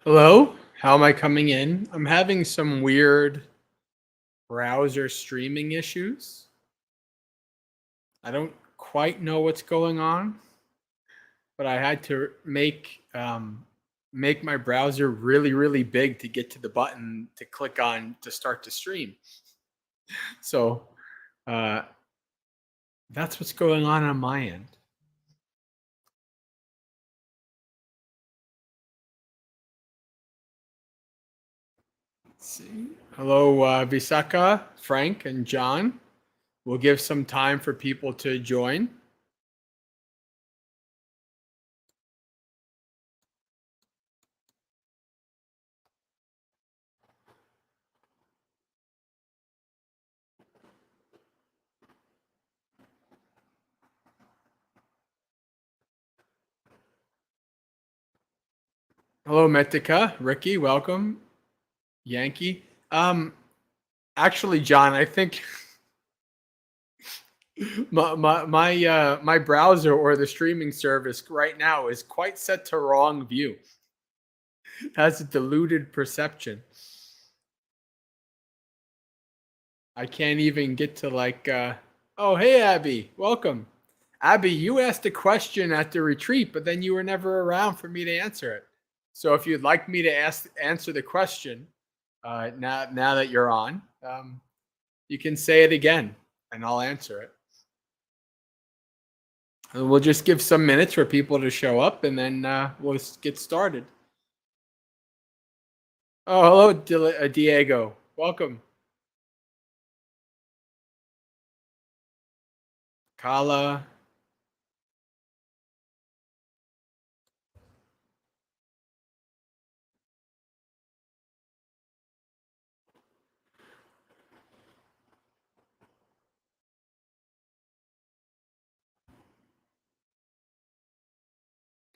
Hello? How am I coming in? I'm having some weird browser streaming issues. I don't quite know what's going on, but I had to make my browser really big to get to the button to click on to start to stream. So uh, that's what's going on my end. Let's see. Hello, Visaka, Frank, and John. We'll give some time for people to join. Hello, Metika, Ricky, welcome. Yankee. Actually, John, I think my browser or the streaming service right now is quite set to wrong view. Has a diluted perception. I can't even get to oh, hey Abby, welcome. Abby, you asked a question at the retreat, but then you were never around for me to answer it. So if you'd like me to answer the question, now that you're on, you can say it again, and I'll answer it. And we'll just give some minutes for people to show up, and then we'll get started. Oh, hello, Diego. Welcome. Kala.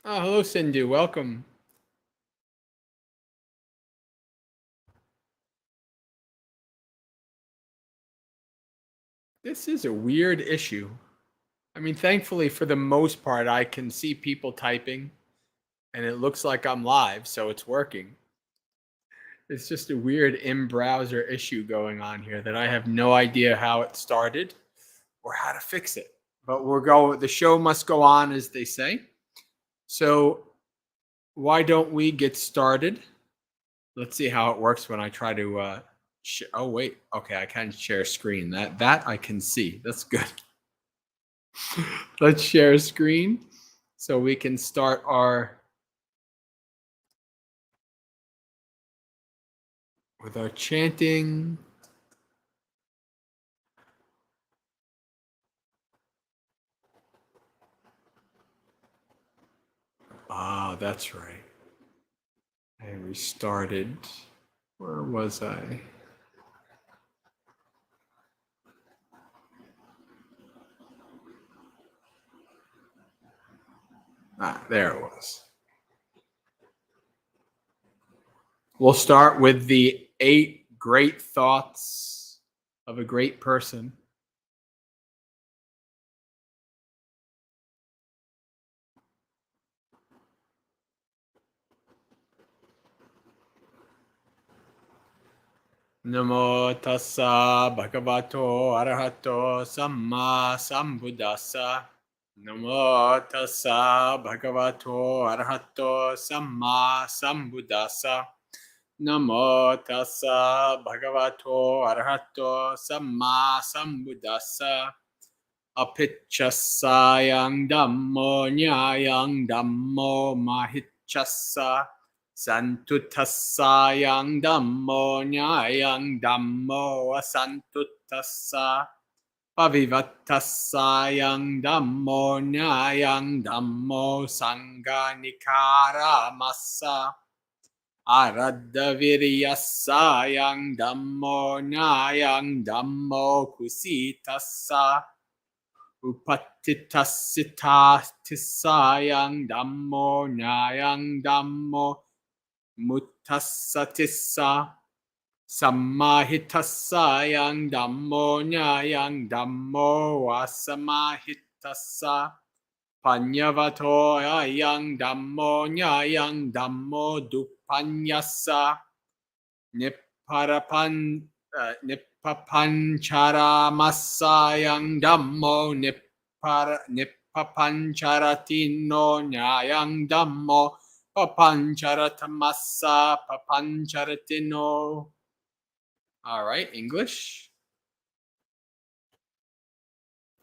Oh, hello, Sindhu. Welcome. This is a weird issue. I mean, thankfully, for the most part, I can see people typing, and it looks like I'm live, so it's working. It's just a weird in-browser issue going on here that I have no idea how it started or how to fix it. But the show must go on, as they say. So why don't we get started? Let's see how it works when I try to oh wait, okay, I can share screen. That I can see. That's good. Let's share screen so we can start with our chanting. Ah, that's right. I restarted. Where was I? Ah, there it was. We'll start with the 8 great thoughts of a great person. Namo tassa bhagavato arahato samma sambuddhassa. Namo tassa bhagavato arahato samma sambuddhassa. Namo tassa bhagavato arahato samma sambuddhassa. Apichasayang dhammo nyayang dhammo mahichassa. Santutasayang dhammo nyayang dhammo asantutassa. Pavivattasayang dhammo nyayang dhammo sanganikaramassa. Aradhaviryasayang dhammo nyayang dhammo kusitassa. Upattitasitatisayang dhammo nyayang dhammo Muttasatissa. Sammahitasayang dhammo nyayang dhammo vasamahitassa. Panyavato ayang Dhammo nyayang Dhammo dupanyasa Nippapanchara masayang Dhammo Nippapancharatino nyayang Dhammo Papancharatamasa Papancharatino. All right, English.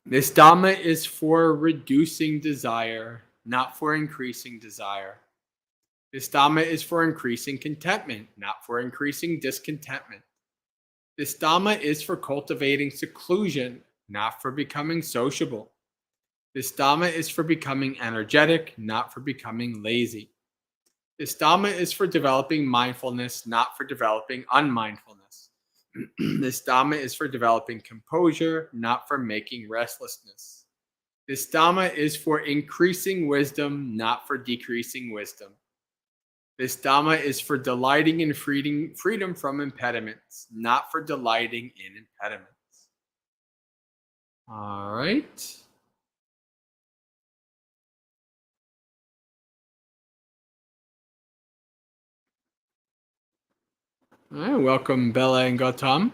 This Dhamma is for reducing desire, not for increasing desire. This Dhamma is for increasing contentment, not for increasing discontentment. This Dhamma is for cultivating seclusion, not for becoming sociable. This Dhamma is for becoming energetic, not for becoming lazy. This Dhamma is for developing mindfulness, not for developing unmindfulness. This Dhamma is for developing composure, not for making restlessness. This Dhamma is for increasing wisdom, not for decreasing wisdom. This Dhamma is for delighting in freedom from impediments, not for delighting in impediments. All right. All right, welcome Bella and Gautam.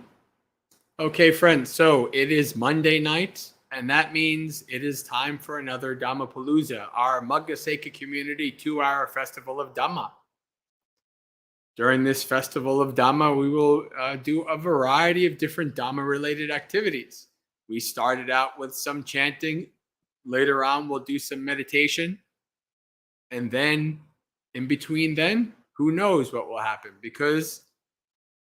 Okay, friends, so it is Monday night, and that means it is time for another Dhammapalooza, our Magga community 2-hour festival of Dhamma. During this festival of Dhamma, we will do a variety of different Dhamma-related activities. We started out with some chanting. Later on, we'll do some meditation. And then, in between then, who knows what will happen, because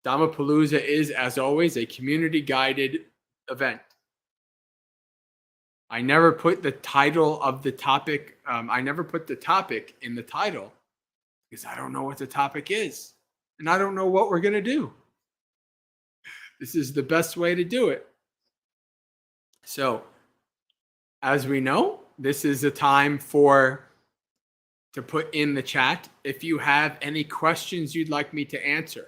Dhammapalooza is, as always, a community-guided event. I never put the title of the topic, I never put the topic in the title because I don't know what the topic is. And I don't know what we're going to do. This is the best way to do it. So, as we know, this is a time to put in the chat if you have any questions you'd like me to answer.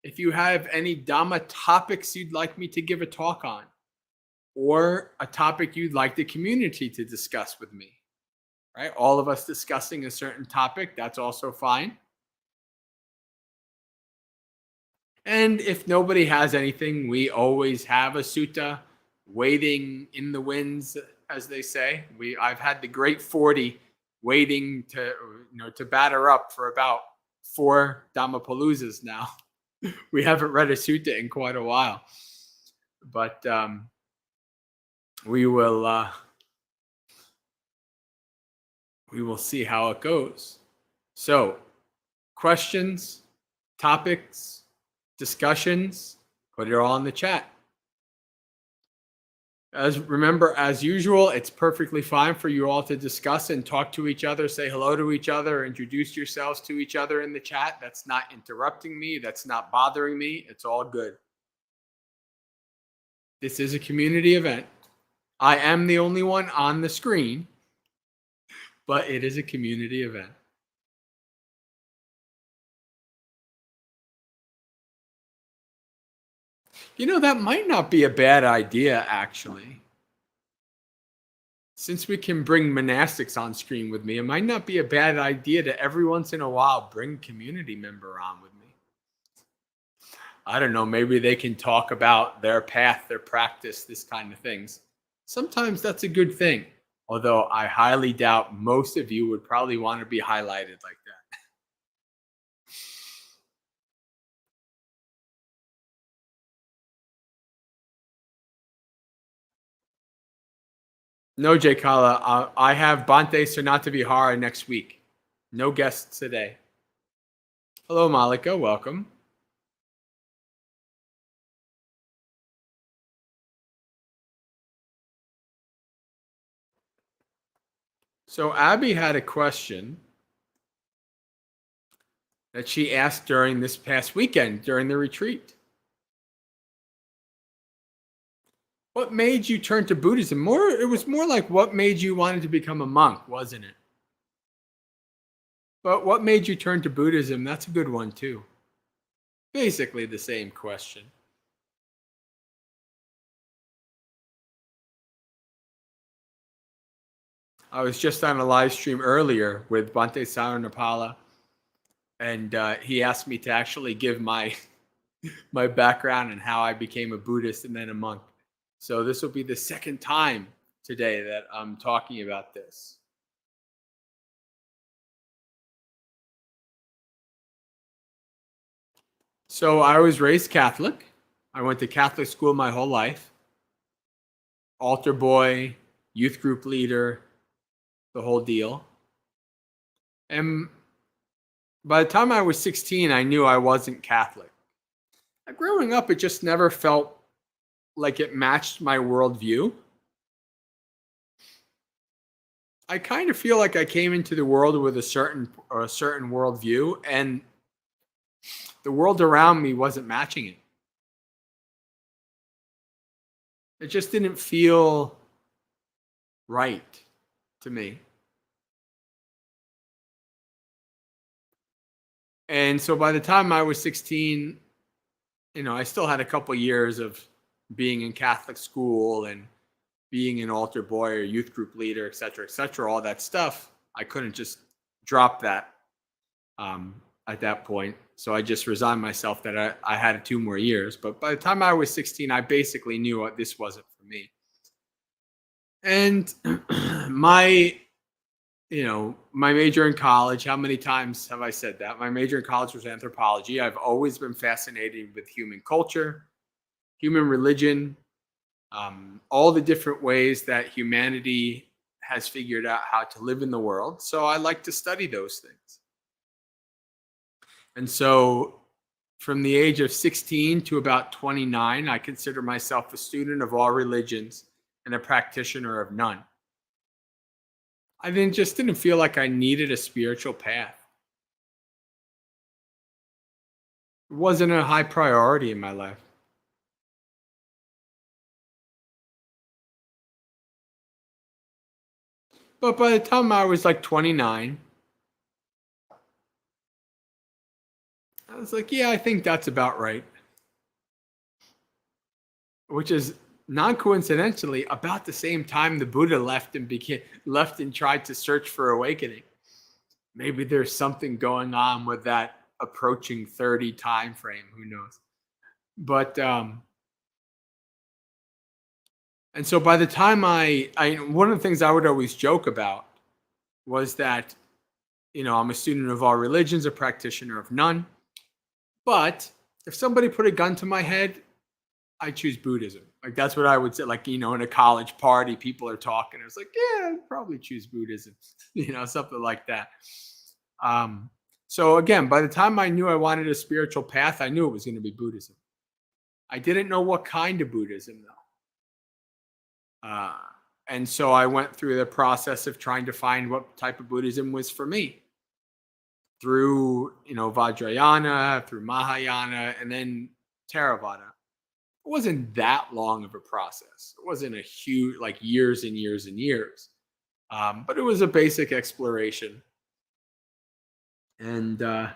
If you have any Dhamma topics you'd like me to give a talk on, or a topic you'd like the community to discuss with me, right? All of us discussing a certain topic, that's also fine. And if nobody has anything, we always have a sutta waiting in the winds, as they say. I've had the great 40 waiting to batter up for about 4 Dhammapaloozas now. We haven't read a sutta in quite a while, but we will see how it goes. So, questions, topics, discussions, put it all in the chat. Remember, as usual, it's perfectly fine for you all to discuss and talk to each other, say hello to each other, introduce yourselves to each other in the chat. That's not interrupting me. That's not bothering me. It's all good. This is a community event. I am the only one on the screen, but it is a community event. That might not be a bad idea, actually. Since we can bring monastics on screen with me, it might not be a bad idea to every once in a while bring a community member on with me. I don't know, maybe they can talk about their path, their practice, this kind of things. Sometimes that's a good thing, although I highly doubt most of you would probably want to be highlighted like that. No, Jay Kala, I have Bhante Sonatavihara next week. No guests today. Hello, Malika. Welcome. So Abby had a question that she asked during this past weekend, during the retreat. What made you turn to Buddhism? It was more like what made you want to become a monk, wasn't it? But what made you turn to Buddhism? That's a good one too. Basically the same question. I was just on a live stream earlier with Bhante Saranapala, and he asked me to actually give my my background and how I became a Buddhist and then a monk. So this will be the second time today that I'm talking about this. So I was raised Catholic. I went to Catholic school my whole life. Altar boy, youth group leader, the whole deal. And by the time I was 16, I knew I wasn't Catholic. Growing up, it just never felt like it matched my worldview. I kind of feel like I came into the world with a certain worldview, and the world around me wasn't matching it. It just didn't feel right to me. And so by the time I was 16, I still had a couple years of being in Catholic school and being an altar boy or youth group leader, et cetera, all that stuff. I couldn't just drop that at that point. So I just resigned myself that I had 2 more years. But by the time I was 16, I basically knew this wasn't for me. And my major in college, how many times have I said that? My major in college was anthropology. I've always been fascinated with human culture, human religion, all the different ways that humanity has figured out how to live in the world. So I like to study those things. And so from the age of 16 to about 29, I consider myself a student of all religions and a practitioner of none. I just didn't feel like I needed a spiritual path. It wasn't a high priority in my life. But by the time I was like 29, I was like, yeah, I think that's about right. Which is non-coincidentally about the same time the Buddha left and tried to search for awakening. Maybe there's something going on with that approaching 30 time frame. Who knows? But and so by the time I one of the things I would always joke about was that I'm a student of all religions, a practitioner of none. But if somebody put a gun to my head, I choose Buddhism. Like that's what I would say. Like, in a college party, people are talking. It's like, yeah, I'd probably choose Buddhism, something like that. So again, by the time I knew I wanted a spiritual path, I knew it was going to be Buddhism. I didn't know what kind of Buddhism though. And so I went through the process of trying to find what type of Buddhism was for me. Through, Vajrayana, through Mahayana, and then Theravada. It wasn't that long of a process. It wasn't a huge, like years and years and years. But it was a basic exploration. And let's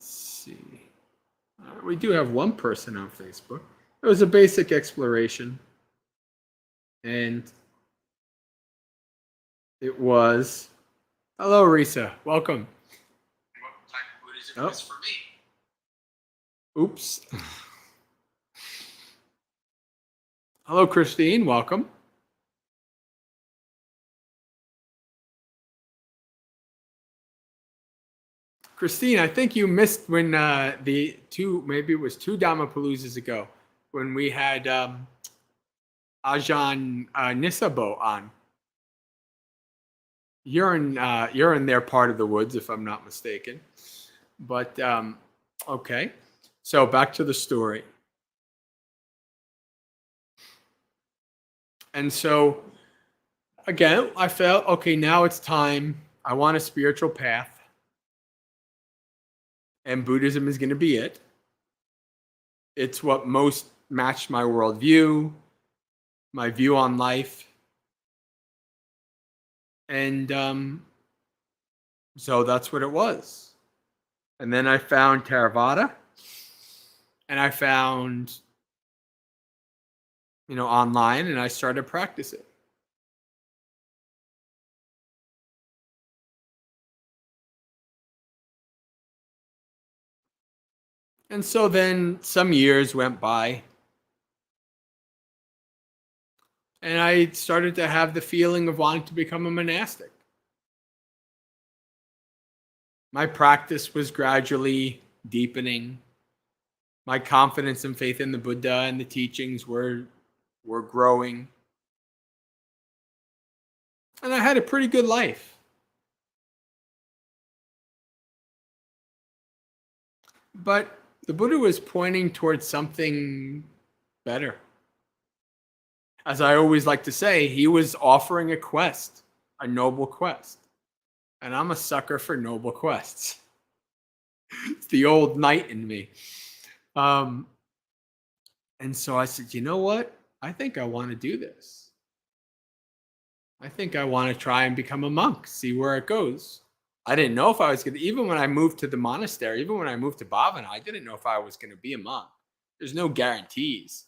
see. We do have one person on Facebook. It was a basic exploration. And it was... Hello, Risa. Welcome. What type of Buddhism is for me? Oops. Hello, Christine. Welcome. Christine, I think you missed when maybe it was 2 Dhammapaloozas ago, when we had Ajahn Nisabo on. You're in their part of the woods, if I'm not mistaken. But okay. So back to the story. And so again, I felt, okay, now it's time. I want a spiritual path. And Buddhism is going to be it. It's what most matched my worldview, my view on life. And so that's what it was. And then I found Theravada, and I found, online, and I started practicing. And so then some years went by, and I started to have the feeling of wanting to become a monastic. My practice was gradually deepening. My confidence and faith in the Buddha and the teachings were growing. And I had a pretty good life. But the Buddha was pointing towards something better. As I always like to say, he was offering a quest, a noble quest. And I'm a sucker for noble quests. It's the old knight in me. And so I said, you know what? I think I want to do this. I think I want to try and become a monk, see where it goes. I didn't know if I was going to, even when I moved to the monastery, even when I moved to Bhavana, I didn't know if I was going to be a monk. There's no guarantees,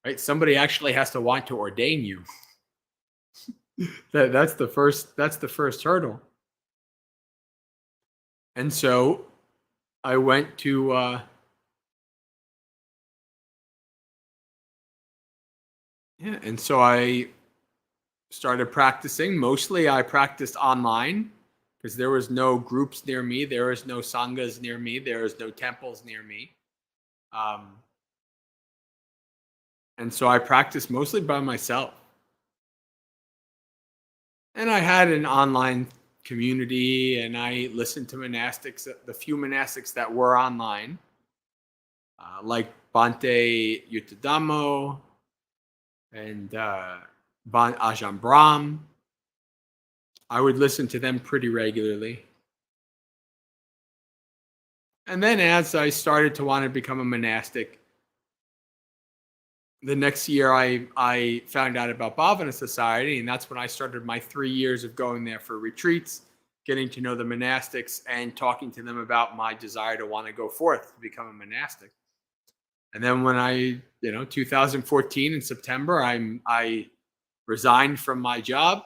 right? Somebody actually has to want to ordain you. That's the first hurdle. And so I went to, and so I started practicing. Mostly I practiced online because there was no groups near me. There was no sanghas near me. There was no temples near me. And so I practiced mostly by myself. And I had an online community, and I listened to monastics, the few monastics that were online, like Bhante Yuttadhammo and Ajahn Brahm. I would listen to them pretty regularly. And then as I started to want to become a monastic, the next year I found out about Bhavana Society, and that's when I started my 3 years of going there for retreats, getting to know the monastics and talking to them about my desire to want to go forth to become a monastic. And then when 2014 in September, I resigned from my job,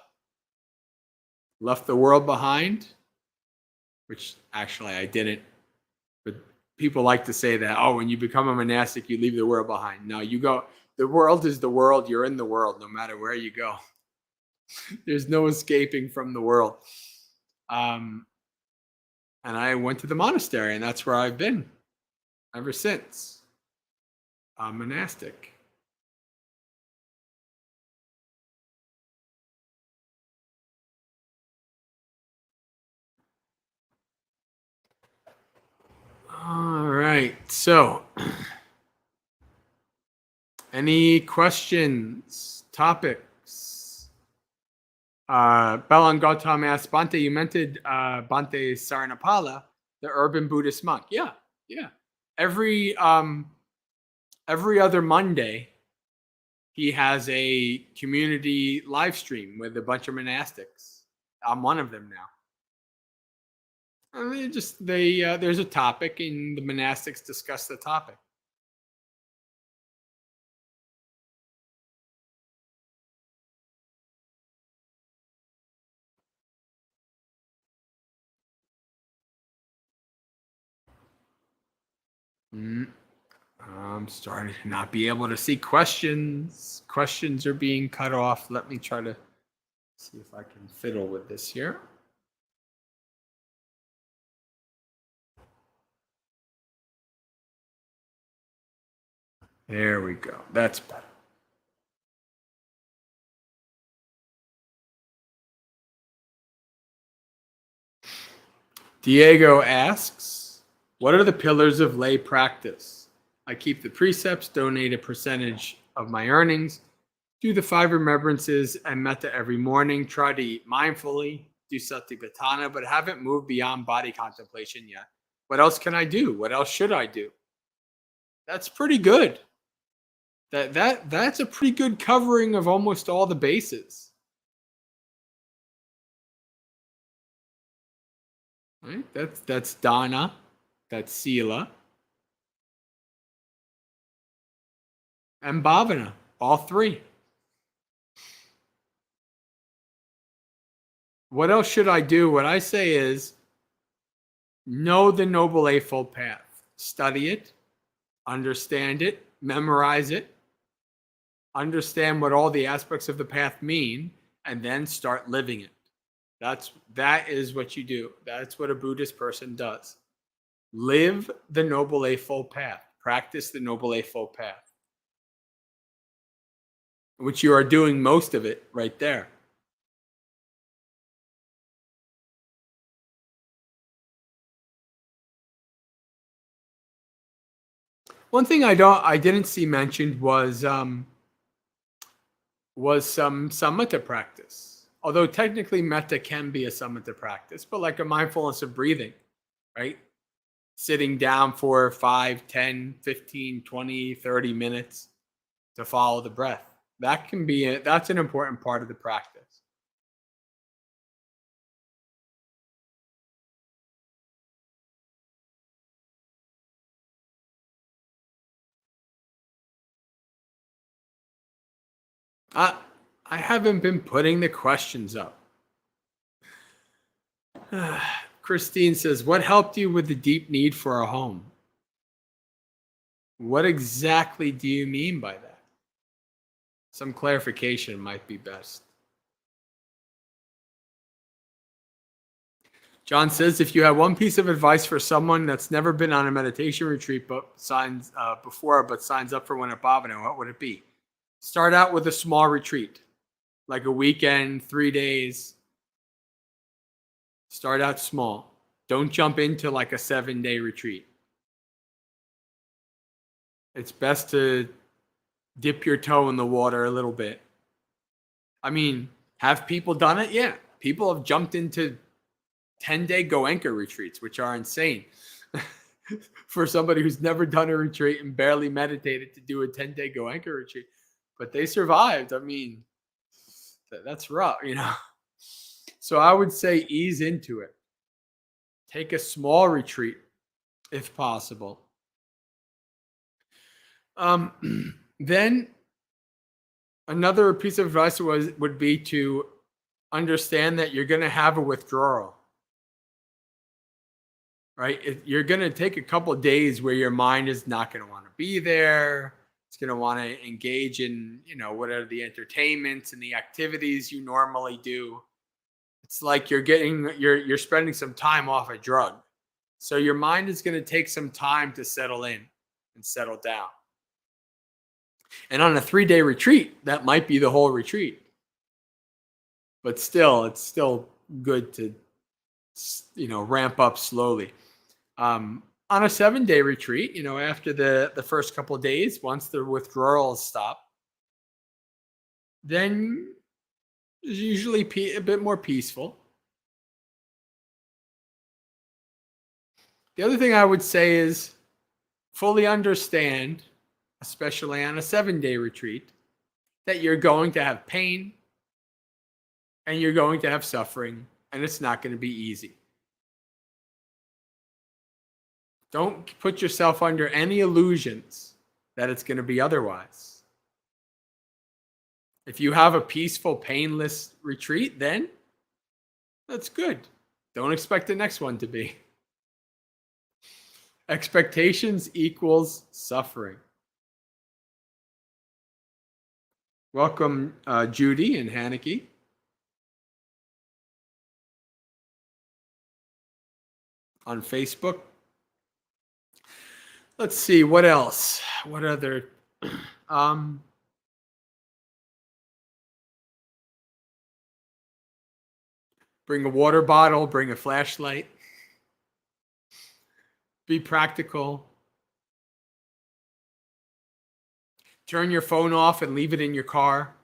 left the world behind, which actually I didn't. But people like to say that, oh, when you become a monastic, you leave the world behind. No, you go. The world is the world. You're in the world no matter where you go. There's no escaping from the world. And I went to the monastery, and that's where I've been ever since. A monastic. All right. So, any questions, topics? Balan Gautam asked, Bhante, you mentioned Bhante Saranapala, the urban Buddhist monk. Yeah. Every other Monday, he has a community live stream with a bunch of monastics. I'm one of them now. And there's a topic, and the monastics discuss the topic. I'm starting to not be able to see questions. Questions are being cut off. Let me try to see if I can fiddle with this here. There we go. That's better. Diego asks, what are the pillars of lay practice? I keep the precepts, donate a percentage of my earnings, do the 5 remembrances and metta every morning, try to eat mindfully, do satipatthana, but haven't moved beyond body contemplation yet. What else can I do? What else should I do? That's pretty good. That's a pretty good covering of almost all the bases. Right? That's dana, that's sila, and bhavana, all 3. What else should I do? What I say is, know the Noble Eightfold Path. study it, understand it, memorize it, understand what all the aspects of the path mean, and then start living it. That is what you do. That's what a Buddhist person does. Live the Noble Eightfold Path. Practice the Noble Eightfold Path, which you are doing most of it right there. One thing I didn't see mentioned was some samatha practice. Although technically metta can be a samatha practice, but like a mindfulness of breathing, right? Sitting down for 5, 10, 15, 20, 30 minutes to follow the breath. That's an important part of the practice. I haven't been putting the questions up. Christine says, what helped you with the deep need for a home? What exactly do you mean by that? Some clarification might be best. John says, if you had one piece of advice for someone that's never been on a meditation retreat but signs up for one at Bhavana, what would it be? Start out with a small retreat, like a weekend, 3 days. Start out small. Don't jump into like a 7-day retreat. It's best to dip your toe in the water a little bit. I mean, have people done it? Yeah. People have jumped into 10-day Goenka retreats, which are insane. For somebody who's never done a retreat and barely meditated to do a 10-day Goenka retreat. But they survived. I mean, that's rough, you know. So I would say ease into it. Take a small retreat if possible. Then another piece of advice would be to understand that you're going to have a withdrawal. Right? You're going to take a couple of days where your mind is not going to want to be there. It's going to want to engage in, what are the entertainments and the activities you normally do. It's like you're spending some time off a drug. So your mind is going to take some time to settle in and settle down. And on a 3-day retreat, that might be the whole retreat. But still, it's still good to, ramp up slowly. On a 7-day retreat, after the first couple of days, once the withdrawals stop, then it's usually a bit more peaceful. The other thing I would say is fully understand, especially on a 7-day retreat, that you're going to have pain and you're going to have suffering, and it's not going to be easy. Don't put yourself under any illusions that it's going to be otherwise. If you have a peaceful, painless retreat, then that's good. Don't expect the next one to be. Expectations equals suffering. Welcome, Judy and Haneke. On Facebook. Let's see, what else? What other? Bring a water bottle, bring a flashlight. Be practical. Turn your phone off and leave it in your car.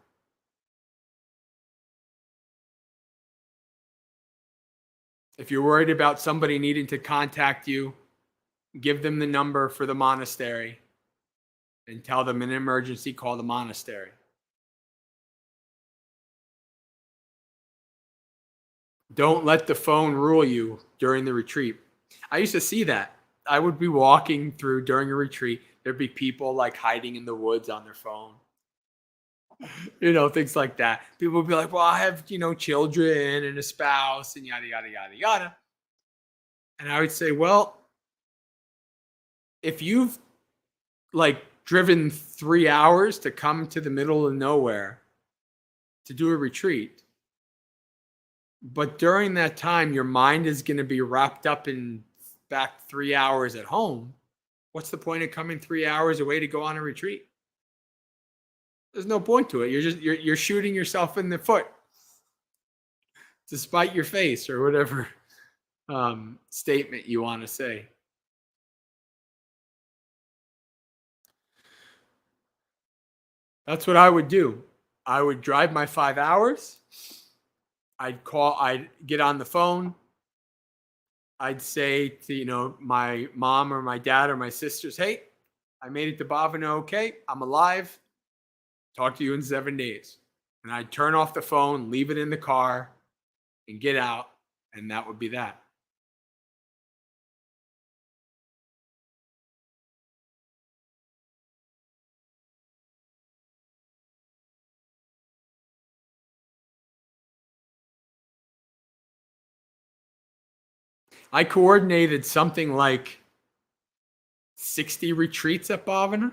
If you're worried about somebody needing to contact you, give them the number for the monastery and tell them in an emergency, call the monastery. Don't let the phone rule you during the retreat. I used to see that. I would be walking through during a retreat. There'd be people like hiding in the woods on their phone. Things like that. People would be like, well, I have, children and a spouse and yada, yada, yada, yada. And I would say, well, if you've like driven 3 hours to come to the middle of nowhere to do a retreat, but during that time your mind is going to be wrapped up in back 3 hours at home, what's the point of coming 3 hours away to go on a retreat? There's no point to it. You're shooting yourself in the foot to spite your face or whatever statement you want to say. That's what I would do. I would drive my 5 hours. I'd get on the phone. I'd say to, my mom or my dad or my sisters, hey, I made it to Bhavana okay. I'm alive. Talk to you in 7 days. And I'd turn off the phone, leave it in the car, and get out. And that would be that. I coordinated something like 60 retreats at Bhavana,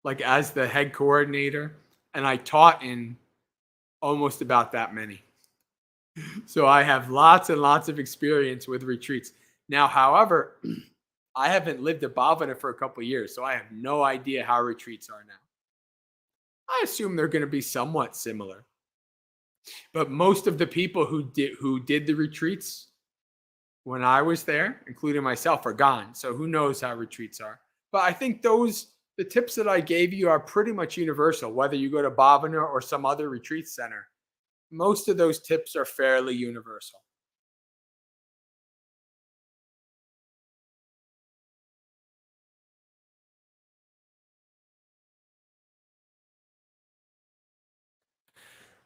like as the head coordinator, and I taught in almost about that many. So I have lots and lots of experience with retreats. Now, however, I haven't lived at Bhavana for a couple of years, so I have no idea how retreats are now. I assume they're going to be somewhat similar. But most of the people who did the retreats when I was there, including myself, are gone. So who knows how retreats are. But I think the tips that I gave you are pretty much universal, whether you go to Bhavana or some other retreat center. Most of those tips are fairly universal.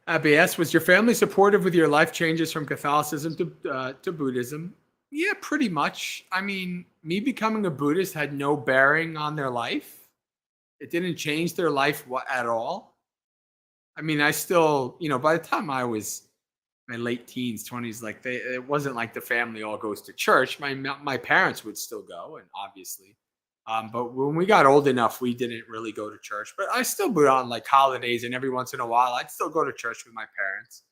Abby S., was your family supportive with your life changes from Catholicism to Buddhism? Yeah, pretty much. I mean, me becoming a Buddhist had no bearing on their life. It didn't change their life at all. I mean, I still, by the time I was my late teens, 20s, like it wasn't like the family all goes to church. My parents would still go, and obviously. But when we got old enough, we didn't really go to church. But I still would on like holidays, and every once in a while, I'd still go to church with my parents.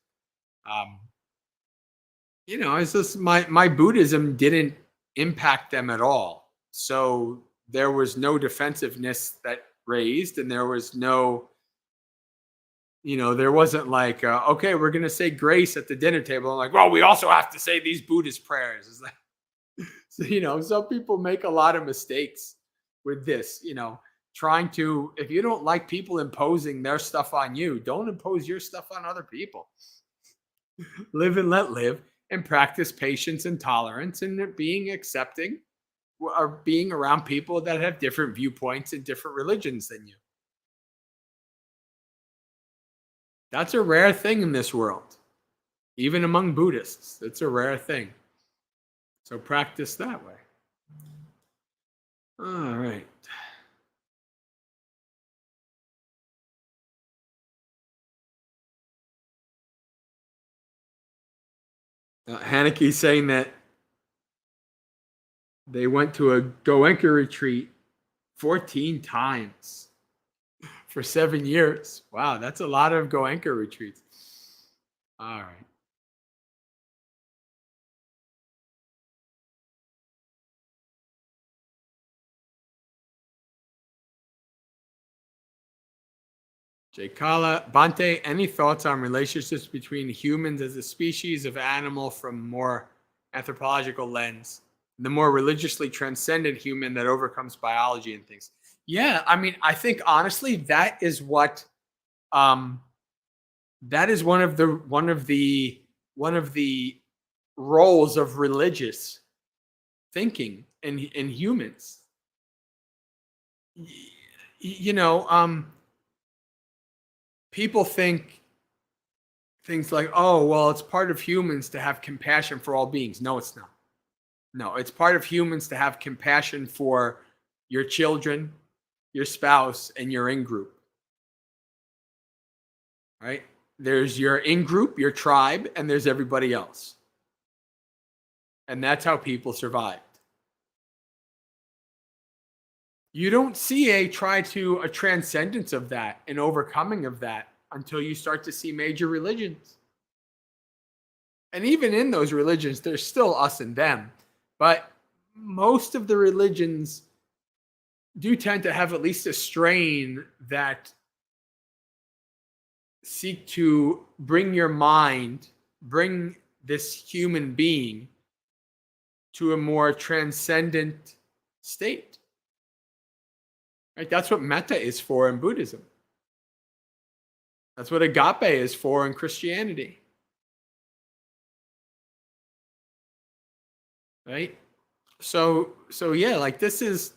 It's just my Buddhism didn't impact them at all. So there was no defensiveness that raised, and there was no, there wasn't like, okay, we're going to say grace at the dinner table. I'm like, well, we also have to say these Buddhist prayers. It's like, so, some people make a lot of mistakes with this, trying to, if you don't like people imposing their stuff on you, don't impose your stuff on other people. Live and let live, and practice patience and tolerance, and being accepting or being around people that have different viewpoints and different religions than you. That's a rare thing in this world. Even among Buddhists, it's a rare thing. So practice that way. All right. Haneke's saying that they went to a Goenka retreat 14 times for 7 years. Wow, that's a lot of Goenka retreats. All right. Jay Kala, Bante, any thoughts on relationships between humans as a species of animal from more anthropological lens, the more religiously transcendent human that overcomes biology and things? Yeah, I mean, I think honestly that is what that is one of the roles of religious thinking in humans. People think things like, oh, well, it's part of humans to have compassion for all beings. No, it's not. No, it's part of humans to have compassion for your children, your spouse, and your in-group. Right? There's your in-group, your tribe, and there's everybody else. And that's how people survived. You don't see a transcendence of that, an overcoming of that, until you start to see major religions. And even in those religions, there's still us and them. But most of the religions do tend to have at least a strain that seek to bring your mind, bring this human being to a more transcendent state. Right? That's what metta is for in Buddhism. That's what agape is for in Christianity. Right? So yeah, like this is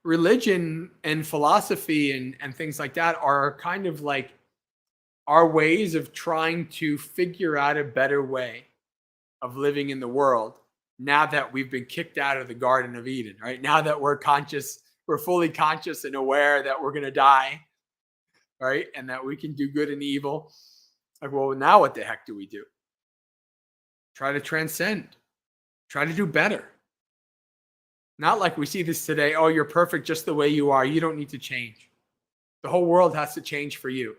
religion and philosophy and things like that are kind of like our ways of trying to figure out a better way of living in the world now that we've been kicked out of the Garden of Eden, right? Now that we're fully conscious and aware that we're going to die, right? And that we can do good and evil. Like, well, now what the heck do we do? Try to transcend, try to do better. Not like we see this today. Oh, you're perfect just the way you are. You don't need to change. The whole world has to change for you.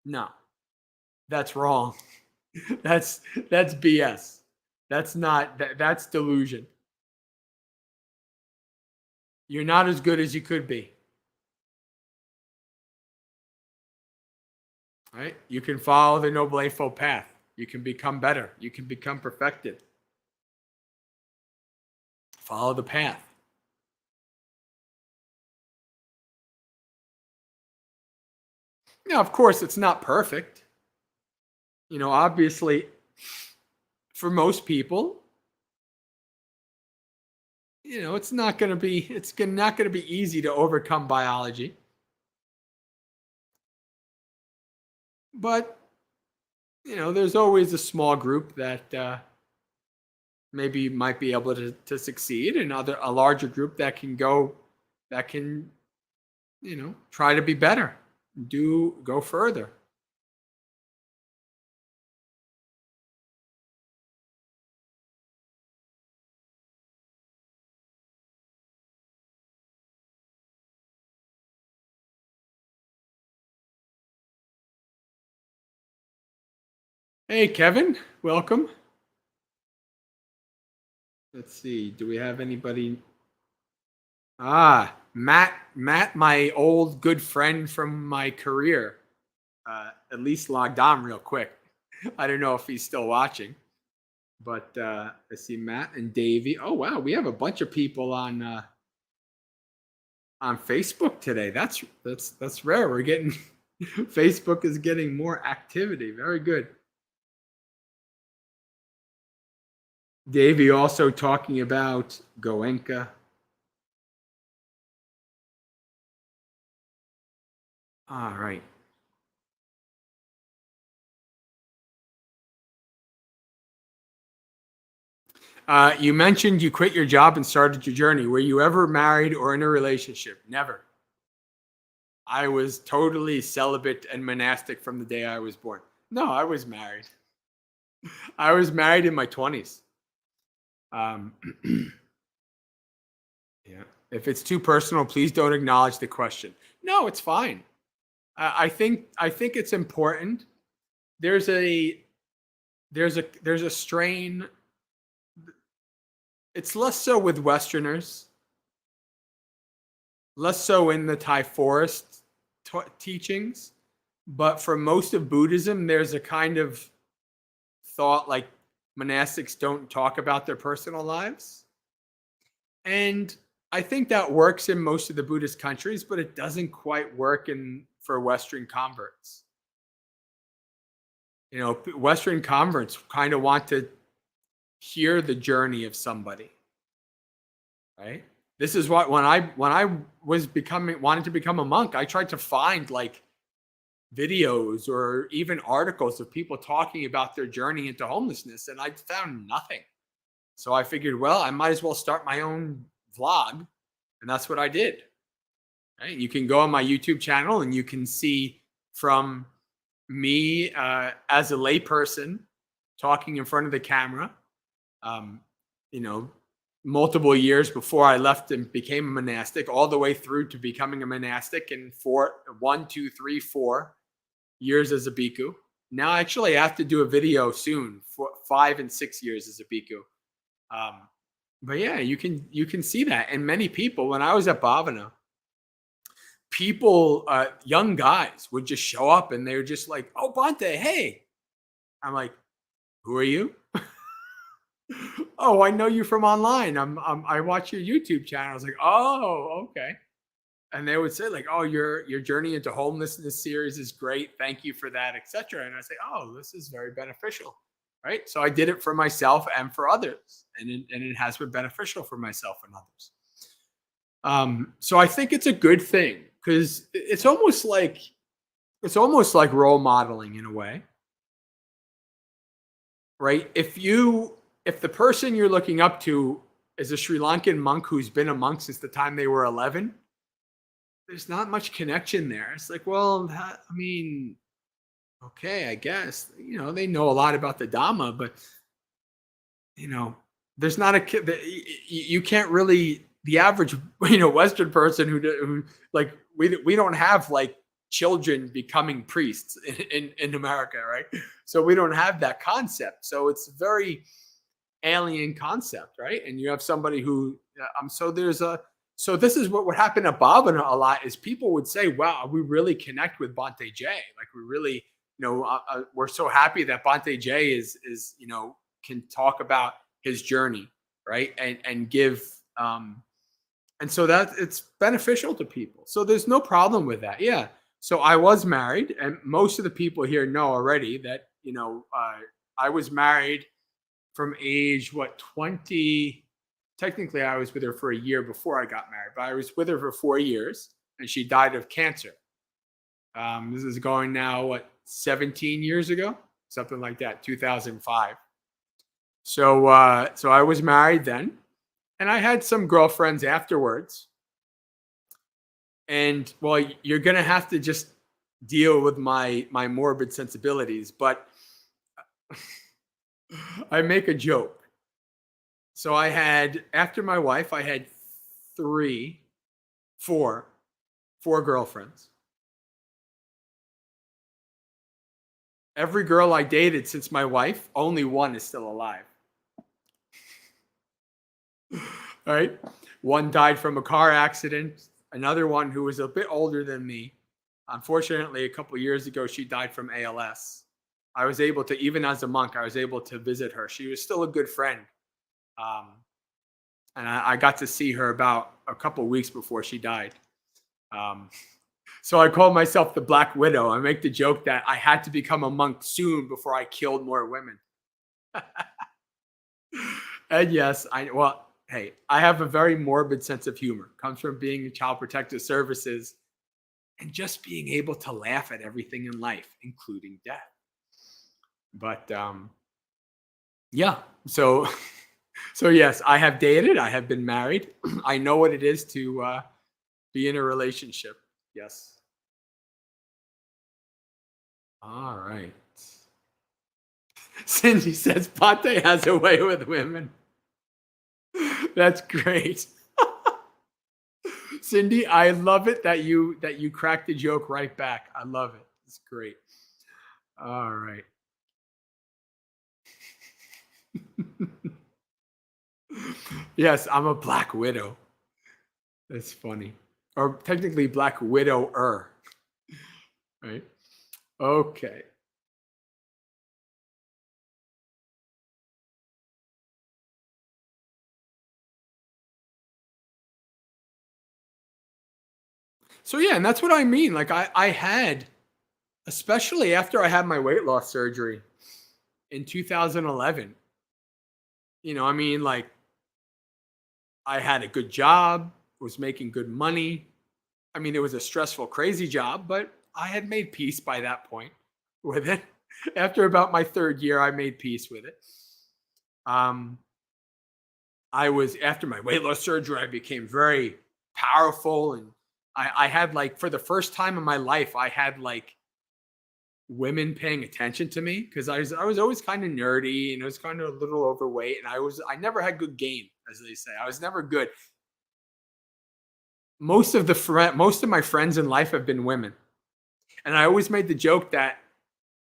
No, that's wrong. That's BS. That's delusion. You're not as good as you could be. Right? You can follow the Noble Eightfold Path. You can become better. You can become perfected. Follow the path. Now, of course, it's not perfect. Obviously, for most people, it's not going to be easy to overcome biology. But, there's always a small group that maybe might be able to succeed, and a larger group that can try to be better, go further. Hey, Kevin, welcome. Let's see. Do we have anybody? Matt, my old good friend from my career, at least logged on real quick. I don't know if he's still watching, but I see Matt and Davey. Oh wow, we have a bunch of people on Facebook today. That's rare. We're getting Facebook is getting more activity. Very good. Davey also talking about Goenka. All right. You mentioned you quit your job and started your journey. Were you ever married or in a relationship? Never. I was totally celibate and monastic from the day I was born. No, I was married. I was married in my 20s. Yeah. If it's too personal, please don't acknowledge the question. No, it's fine. I think it's important. There's a strain. It's less so with Westerners, less so in the Thai forest teachings, but for most of Buddhism, there's a kind of thought like monastics don't talk about their personal lives. And I think that works in most of the Buddhist countries, but it doesn't quite work for Western converts. Western converts kind of want to hear the journey of somebody, right? This is what when I wanted to become a monk, I tried to find like videos or even articles of people talking about their journey into homelessness, and I found nothing. So I figured, well, I might as well start my own vlog, and that's what I did. Right? You can go on my YouTube channel and you can see from me as a layperson talking in front of the camera, multiple years before I left and became a monastic, all the way through to becoming a monastic in 4 years as a bhikkhu. Now, actually, I have to do a video soon for 5 and 6 years as a bhikkhu. But yeah, you can see that. And many people, when I was at Bhavana, people, young guys would just show up and they were just like, "Oh, Bhante, hey." I'm like, "Who are you?" "Oh, I know you from online. I watch your YouTube channel." I was like, "Oh, okay." And they would say like, "Oh, your journey into homelessness series is great. Thank you for that, etc." And I say, "Oh, this is very beneficial." Right? So I did it for myself and for others, and it has been beneficial for myself and others. So I think it's a good thing because it's almost like role modeling in a way, right? If the person you're looking up to is a Sri Lankan monk who's been a monk since the time they were 11, there's not much connection there. It's like, well, I mean, okay, I guess, they know a lot about the Dhamma, but there's not a kid that you can't really, the average, Western person who like, we don't have like children becoming priests in America, right? So we don't have that concept. So it's a very alien concept, right? And you have somebody who, so this is what would happen at Bhavana a lot is people would say, "Wow, we really connect with Bhante J. Like we really, we're so happy that Bhante J is can talk about his journey, right? And give, and so that it's beneficial to people. So there's no problem with that. Yeah. So I was married, and most of the people here know already that I was married from age 20. Technically, I was with her for a year before I got married, but I was with her for 4 years, and she died of cancer. This is going now, 17 years ago? Something like that, 2005. So I was married then, and I had some girlfriends afterwards. And, well, you're going to have to just deal with my morbid sensibilities, but I make a joke. So after my wife, I had four girlfriends. Every girl I dated since my wife, only one is still alive. All right. One died from a car accident. Another one who was a bit older than me. Unfortunately, a couple years ago, she died from ALS. I was able to, even as a monk, I was able to visit her. She was still a good friend. And I got to see her about a couple weeks before she died. So I call myself the Black Widow. I make the joke that I had to become a monk soon before I killed more women. And yes, hey, I have a very morbid sense of humor. Comes from being in Child Protective Services and just being able to laugh at everything in life, including death. But yeah, so yes, I have dated. I have been married. I know what it is to be in a relationship. Yes. All right. Cindy says Pate has a way with women. That's great. Cindy, I love it that you cracked the joke right back. I love it. It's great. All right. Yes, I'm a Black Widow. That's funny. Or technically Black Widower. Right? Okay. So yeah, and that's what I mean. Like I had, especially after I had my weight loss surgery in 2011, I mean, like I had a good job, was making good money. I mean, it was a stressful, crazy job, but I had made peace by that point with it. After about my 3rd year, I made peace with it. After my weight loss surgery, I became very powerful, and I had, like, for the first time in my life, I had like women paying attention to me, because I was always kind of nerdy and I was kind of a little overweight, and I never had good game, as they say. I was never good. Most of my friends in life have been women, and I always made the joke that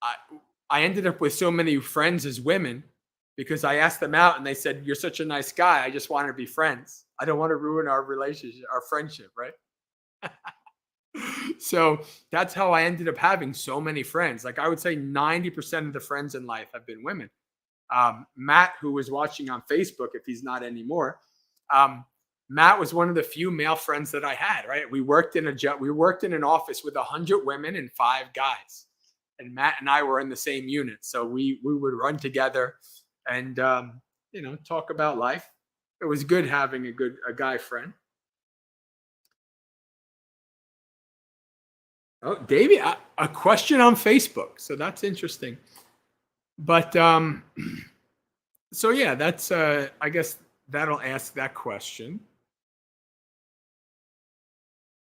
I I ended up with so many friends as women because I asked them out and they said, "You're such a nice guy. I just want to be friends. I don't want to ruin our relationship, our friendship." Right? So that's how I ended up having so many friends. Like, I would say 90% of the friends in life have been women. Matt, who was watching on Facebook, if he's not anymore, um, Matt was one of the few male friends that I had. Right? We worked in an office with 100 women and 5 guys, and Matt and I were in the same unit, so we would run together and talk about life. It was good having a guy friend. Oh, Davey, a question on Facebook. So that's interesting. But so yeah, that's I guess that'll ask that question.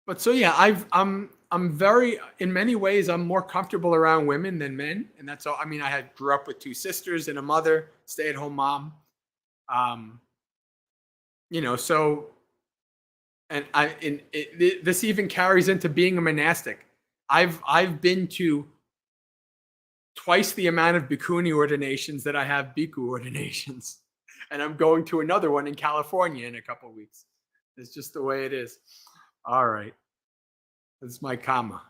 But so yeah, I'm very, in many ways I'm more comfortable around women than men, and that's all. I mean, grew up with 2 sisters and a mother, stay-at-home mom. Um, so, and this even carries into being a monastic. I've been to twice the amount of bhikkhuni ordinations that I have bhikkhu ordinations, and I'm going to another one in California in a couple of weeks. It's just the way it is. All right, that's my comma.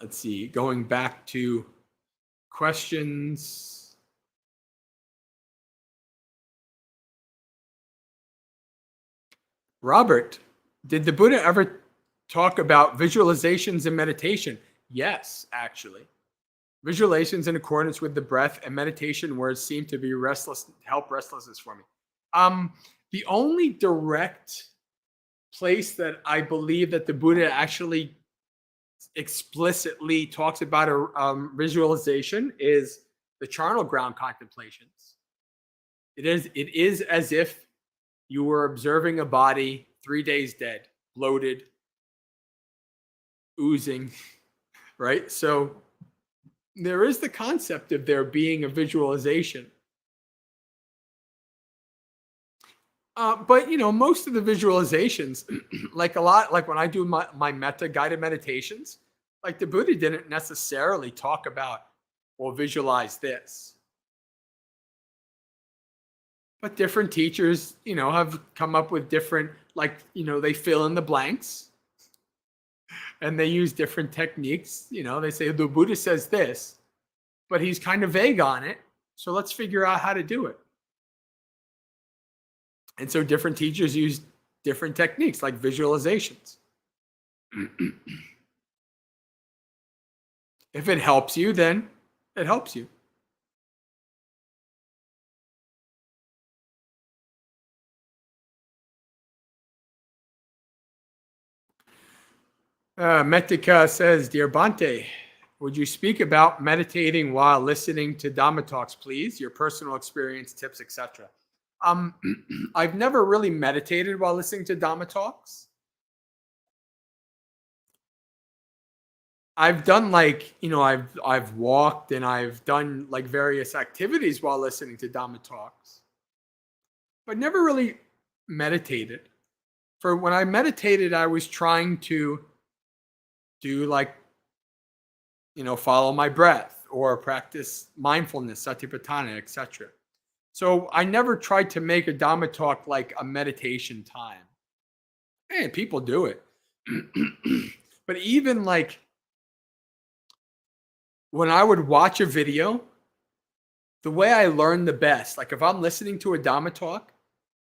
Let's see. Going back to questions. Robert, did the Buddha ever talk about visualizations and meditation? Yes, actually. Visualizations in accordance with the breath and meditation words seem to be help restlessness for me. The only direct place that I believe that the Buddha actually explicitly talks about a visualization is the charnel ground contemplations. It is as if you were observing a body 3 days dead, bloated, oozing, right? So there is the concept of there being a visualization. But most of the visualizations, like when I do my metta guided meditations, like the Buddha didn't necessarily talk about, well, visualize this. But different teachers, have come up with different, they fill in the blanks and they use different techniques. They say the Buddha says this, but he's kind of vague on it. So let's figure out how to do it. And so different teachers use different techniques like visualizations. If it helps you, then it helps you. Metika says, "Dear Bhante, would you speak about meditating while listening to Dhamma talks, please? Your personal experience, tips, etc." I've never really meditated while listening to Dhamma talks. I've done I've walked and I've done various activities while listening to Dhamma talks, but never really meditated. For when I meditated, I was trying to do follow my breath or practice mindfulness, satipatthana, etc. So I never tried to make a Dhamma talk like a meditation time. Hey, people do it. But even when I would watch a video, the way I learn the best, if I'm listening to a Dhamma talk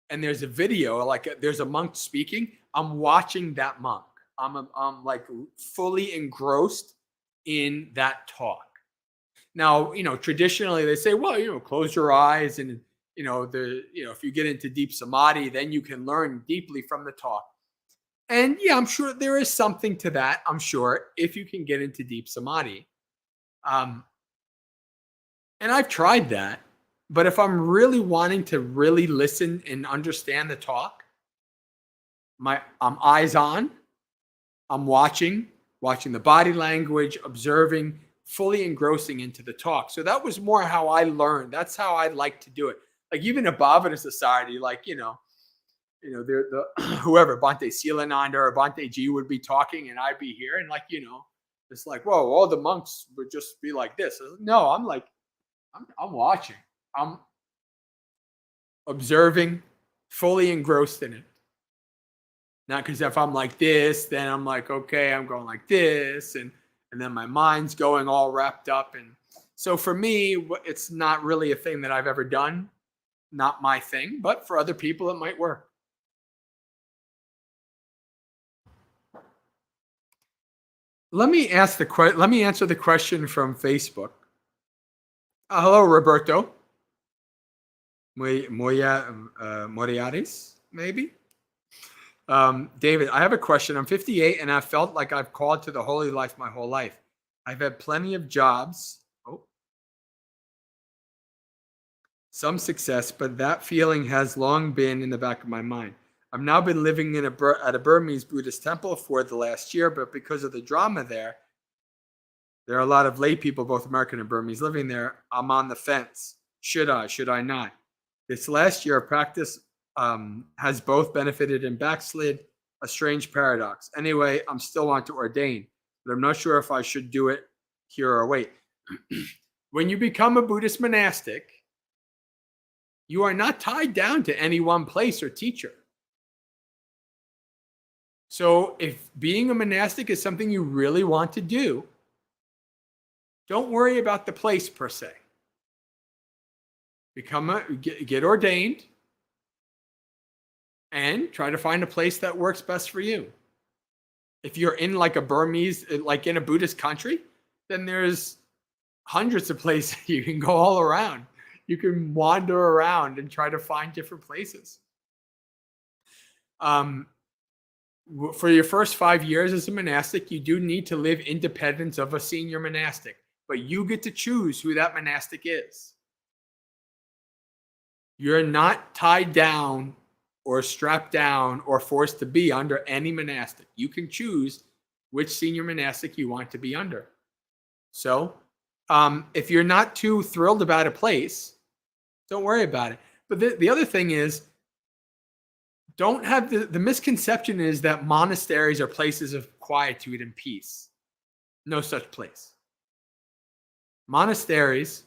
and there's a video, there's a monk speaking, I'm watching that monk. I'm fully engrossed in that talk. Now, traditionally they say, well, close your eyes and, if you get into deep samadhi, then you can learn deeply from the talk. And yeah, I'm sure there is something to that. I'm sure if you can get into deep samadhi. And I've tried that, but if I'm really wanting to really listen and understand the talk, I'm eyes on, I'm watching, watching the body language, observing, fully engrossing into the talk. So that was more how I learned. That's how I like to do it. Like even a Bhavana society, like, the whoever, Bhante Silananda or Bhante G would be talking and I'd be here and like, it's like, whoa, all the monks would just be like this. No, I'm like, I'm watching. I'm observing, fully engrossed in it. Not because if I'm like this, then I'm like, okay, I'm going like this. And then my mind's going all wrapped up. And so for me, it's not really a thing that I've ever done. Not my thing, but for other people, it might work. Let me answer the question from Facebook. Hello, Roberto. Moriatis, maybe. David, I have a question. I'm 58 and I felt like I've called to the holy life my whole life. I've had plenty of jobs, some success, but that feeling has long been in the back of my mind. I've now been living at a Burmese Buddhist temple for the last year, but because of the drama there are a lot of lay people, both American and Burmese, living there. I'm on the fence. Should I not? This last year of practice has both benefited and backslid, a strange paradox. Anyway, I'm still want to ordain, but I'm not sure if I should do it here or wait. When you become a Buddhist monastic, you are not tied down to any one place or teacher. So if being a monastic is something you really want to do, don't worry about the place per se. Get ordained and try to find a place that works best for you. If you're in like a Burmese, like in a Buddhist country, then there's hundreds of places you can go all around. You can wander around and try to find different places. For your first 5 years as a monastic, you do need to live independent of a senior monastic, but you get to choose who that monastic is. You're not tied down or strapped down or forced to be under any monastic. You can choose which senior monastic you want to be under. So if you're not too thrilled about a place, don't worry about it. But the other thing is, don't have the misconception is that monasteries are places of quietude and peace. No such place. Monasteries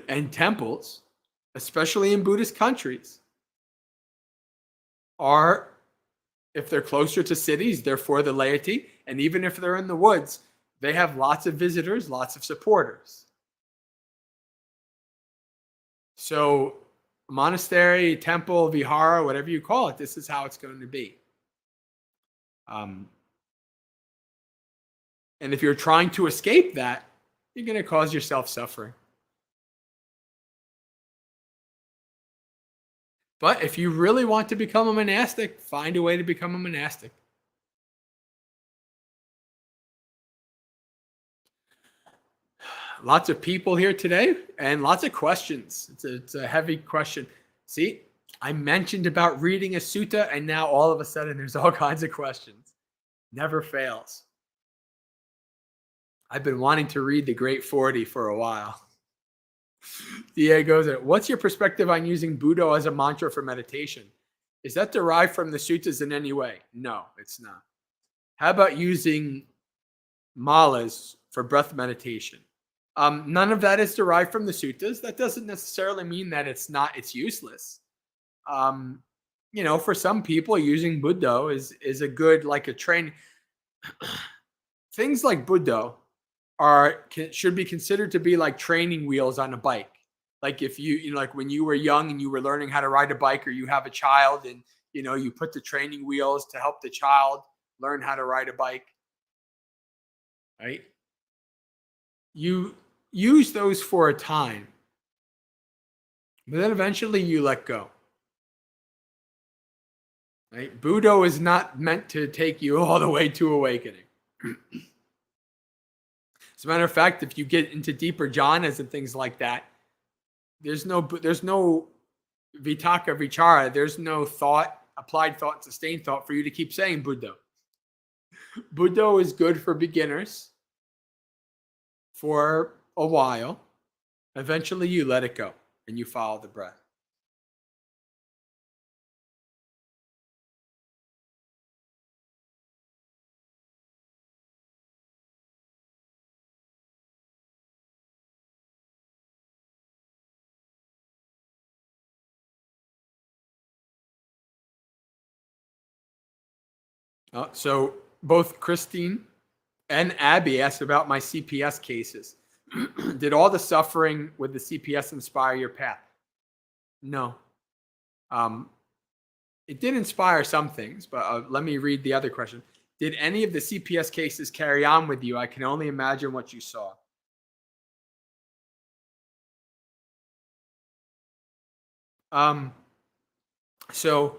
and temples, especially in Buddhist countries, are, if they're closer to cities, they're for the laity. And even if they're in the woods, they have lots of visitors, lots of supporters. So monastery, temple, vihara, whatever you call it, this is how it's going to be. And if you're trying to escape that, you're going to cause yourself suffering. But if you really want to become a monastic, find a way to become a monastic. Lots of people here today and lots of questions. It's a heavy question. See, I mentioned about reading a sutta and now all of a sudden there's all kinds of questions. Never fails. I've been wanting to read the Great 40 for a while. Diego, what's your perspective on using Buddha as a mantra for meditation? Is that derived from the suttas in any way? No, it's not. How about using malas for breath meditation? None of that is derived from the suttas. That doesn't necessarily mean that it's useless. For some people, using Buddha is a good, like a training. Things like Buddha should be considered to be like training wheels on a bike. Like if like when you were young and you were learning how to ride a bike, or you have a child and you put the training wheels to help the child learn how to ride a bike, right? You use those for a time, but then eventually you let go. Right? Buddha is not meant to take you all the way to awakening. As a matter of fact, if you get into deeper jhanas and things like that, there's no vitaka vichara. There's no thought, applied thought, sustained thought for you to keep saying Buddha. Buddha is good for beginners for a while. Eventually, you let it go and you follow the breath. So both Christine and Abby asked about my CPS cases. Did all the suffering with the CPS inspire your path? No. It did inspire some things, but let me read the other question. Did any of the CPS cases carry on with you? I can only imagine what you saw. So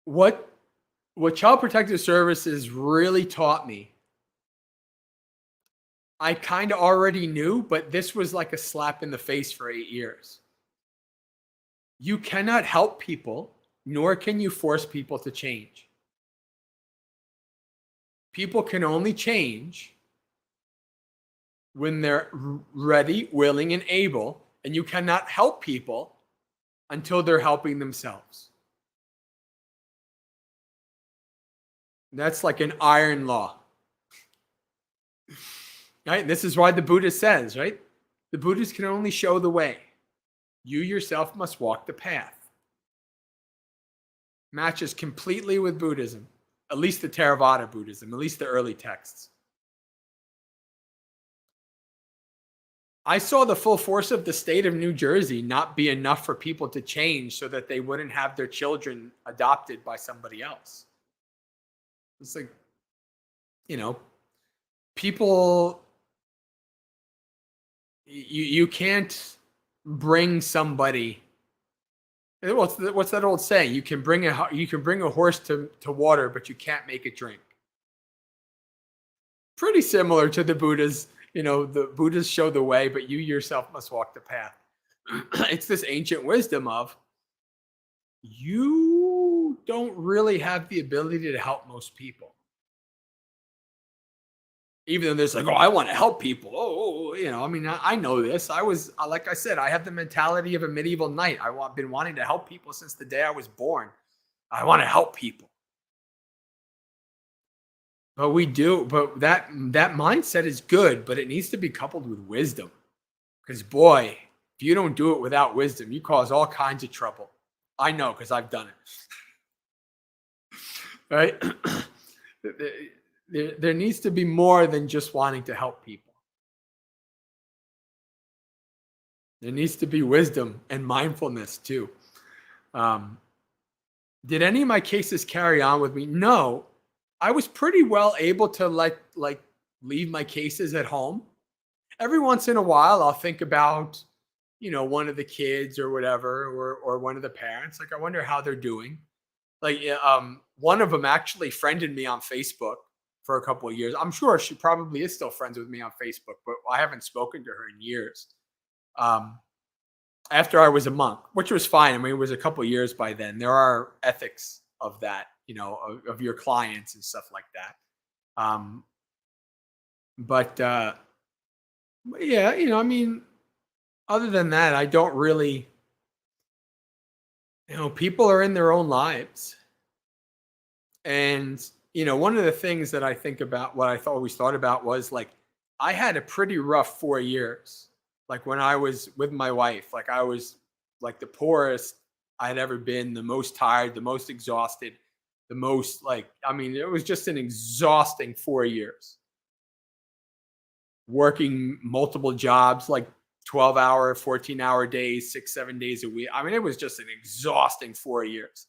what Child Protective Services really taught me, I kind of already knew, but this was like a slap in the face for 8 years. You cannot help people, nor can you force people to change. People can only change when they're ready, willing, and able, and you cannot help people until they're helping themselves. That's like an iron law. Right? This is why the Buddha says, right? The Buddhists can only show the way. You yourself must walk the path. Matches completely with Buddhism, at least the Theravada Buddhism, at least the early texts. I saw the full force of the state of New Jersey not be enough for people to change so that they wouldn't have their children adopted by somebody else. It's like, people, you can't bring somebody. What's that old saying? You can bring a horse to water, but you can't make it drink. Pretty similar to the Buddhas. The Buddhas show the way, but you yourself must walk the path. It's this ancient wisdom of you don't really have the ability to help most people. Even though there's like, I want to help people. I know this. I was, like I said, I have the mentality of a medieval knight. I've been wanting to help people since the day I was born. I want to help people. But that mindset is good, but it needs to be coupled with wisdom. Because boy, if you don't do it without wisdom, you cause all kinds of trouble. I know, because I've done it. Right? There needs to be more than just wanting to help people. There needs to be wisdom and mindfulness too. Did any of my cases carry on with me? No. I was pretty well able to leave my cases at home. Every once in a while, I'll think about, one of the kids or whatever, or one of the parents. Like, I wonder how they're doing. Like, one of them actually friended me on Facebook for a couple of years. I'm sure she probably is still friends with me on Facebook, but I haven't spoken to her in years. After I was a monk, which was fine. I mean, it was a couple of years by then. There are ethics of that, of your clients and stuff like that. But yeah, other than that, I don't really, people are in their own lives. And, one of the things that I think about, what I always thought about was like, I had a pretty rough 4 years. Like when I was with my wife, like I was like the poorest I'd ever been, the most tired, the most exhausted, the most it was just an exhausting 4 years. Working multiple jobs, like 12-hour, 14-hour days, 6-7 days a week. It was just an exhausting 4 years.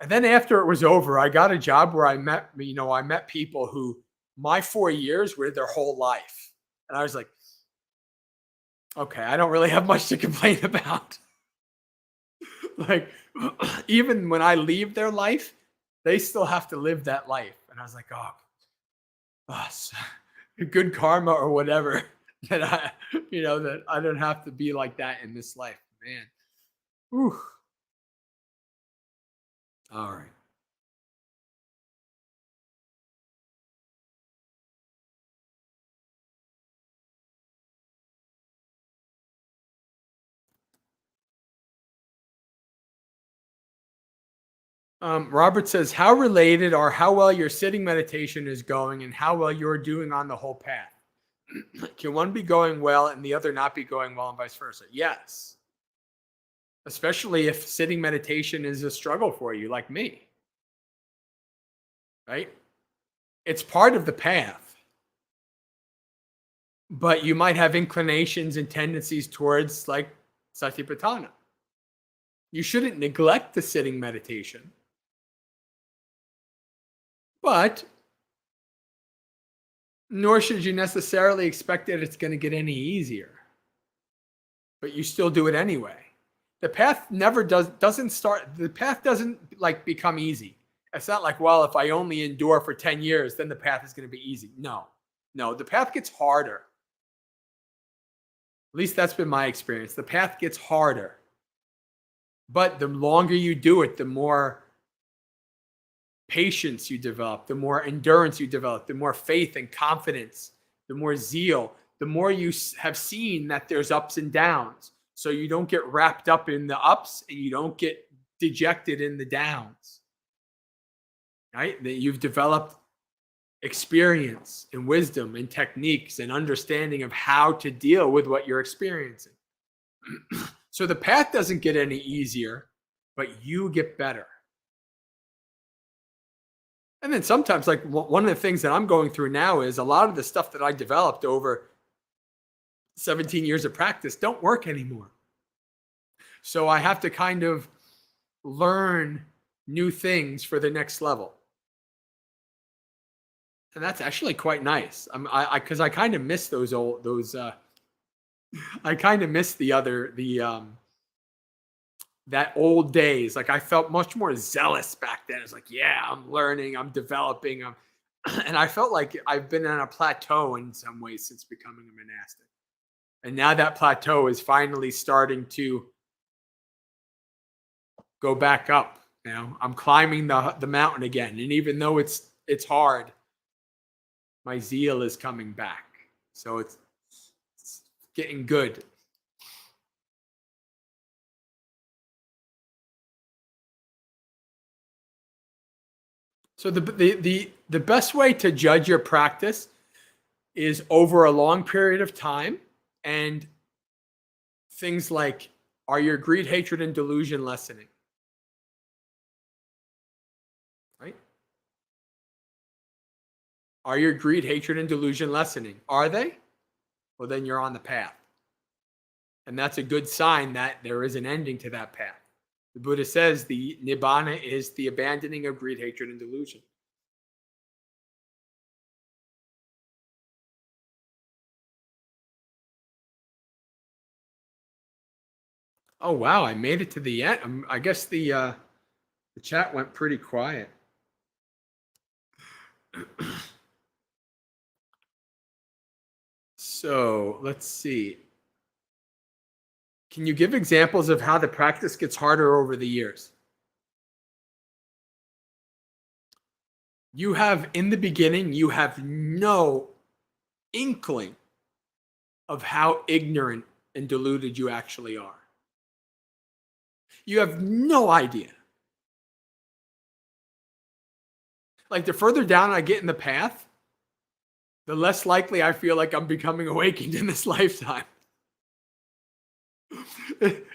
And then after it was over, I got a job where I met people who my 4 years were their whole life. And I was like, okay, I don't really have much to complain about. Like, even when I leave their life, they still have to live that life. And I was like, good karma or whatever that that I don't have to be like that in this life, man. Whew. All right. Robert says, how related are how well your sitting meditation is going and how well you're doing on the whole path? Can one be going well and the other not be going well and vice versa? Yes. Especially if sitting meditation is a struggle for you, like me. Right? It's part of the path. But you might have inclinations and tendencies towards like Satipatthana. You shouldn't neglect the sitting meditation. But nor should you necessarily expect that it's going to get any easier. But you still do it anyway. The path never doesn't start, the path doesn't like become easy. It's not like, well, if I only endure for 10 years, then the path is going to be easy. No, the path gets harder. At least that's been my experience. The path gets harder. But the longer you do it, the more patience you develop, the more endurance you develop, the more faith and confidence, the more zeal, the more you have seen that there's ups and downs. So you don't get wrapped up in the ups and you don't get dejected in the downs. Right? That you've developed experience and wisdom and techniques and understanding of how to deal with what you're experiencing. So the path doesn't get any easier, but you get better. And then sometimes, like one of the things that I'm going through now is a lot of the stuff that I developed over 17 years of practice don't work anymore. So I have to kind of learn new things for the next level. And that's actually quite nice. Because I kind of miss I kind of miss that old days. Like I felt much more zealous back then. It's like, yeah, I'm learning, I'm developing, and I felt like I've been on a plateau in some ways since becoming a monastic. And now that plateau is finally starting to go back up. You know, I'm climbing the mountain again. And even though it's hard, my zeal is coming back. So it's getting good. So the best way to judge your practice is over a long period of time, and things like, are your greed, hatred, and delusion lessening? Right? Are your greed, hatred, and delusion lessening? Are they? Well, then you're on the path. And that's a good sign that there is an ending to that path. The Buddha says the nibbana is the abandoning of greed, hatred, and delusion. Oh, wow. I made it to the end. I guess the chat went pretty quiet. So let's see. Can you give examples of how the practice gets harder over the years? In the beginning, you have no inkling of how ignorant and deluded you actually are. You have no idea. Like the further down I get in the path, the less likely I feel like I'm becoming awakened in this lifetime.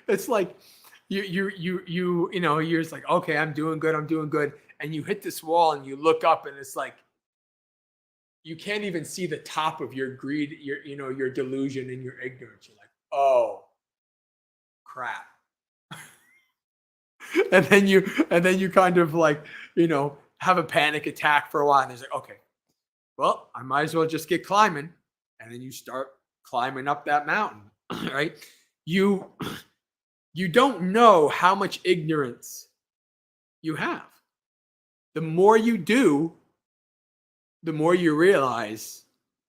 It's like you're just like, okay, I'm doing good. And you hit this wall and you look up and it's like, you can't even see the top of your greed, your delusion and your ignorance. You're like, oh, crap. and then you kind of like, have a panic attack for a while. And it's like, okay, well, I might as well just get climbing. And then you start climbing up that mountain, right? You don't know how much ignorance you have. The more you do, the more you realize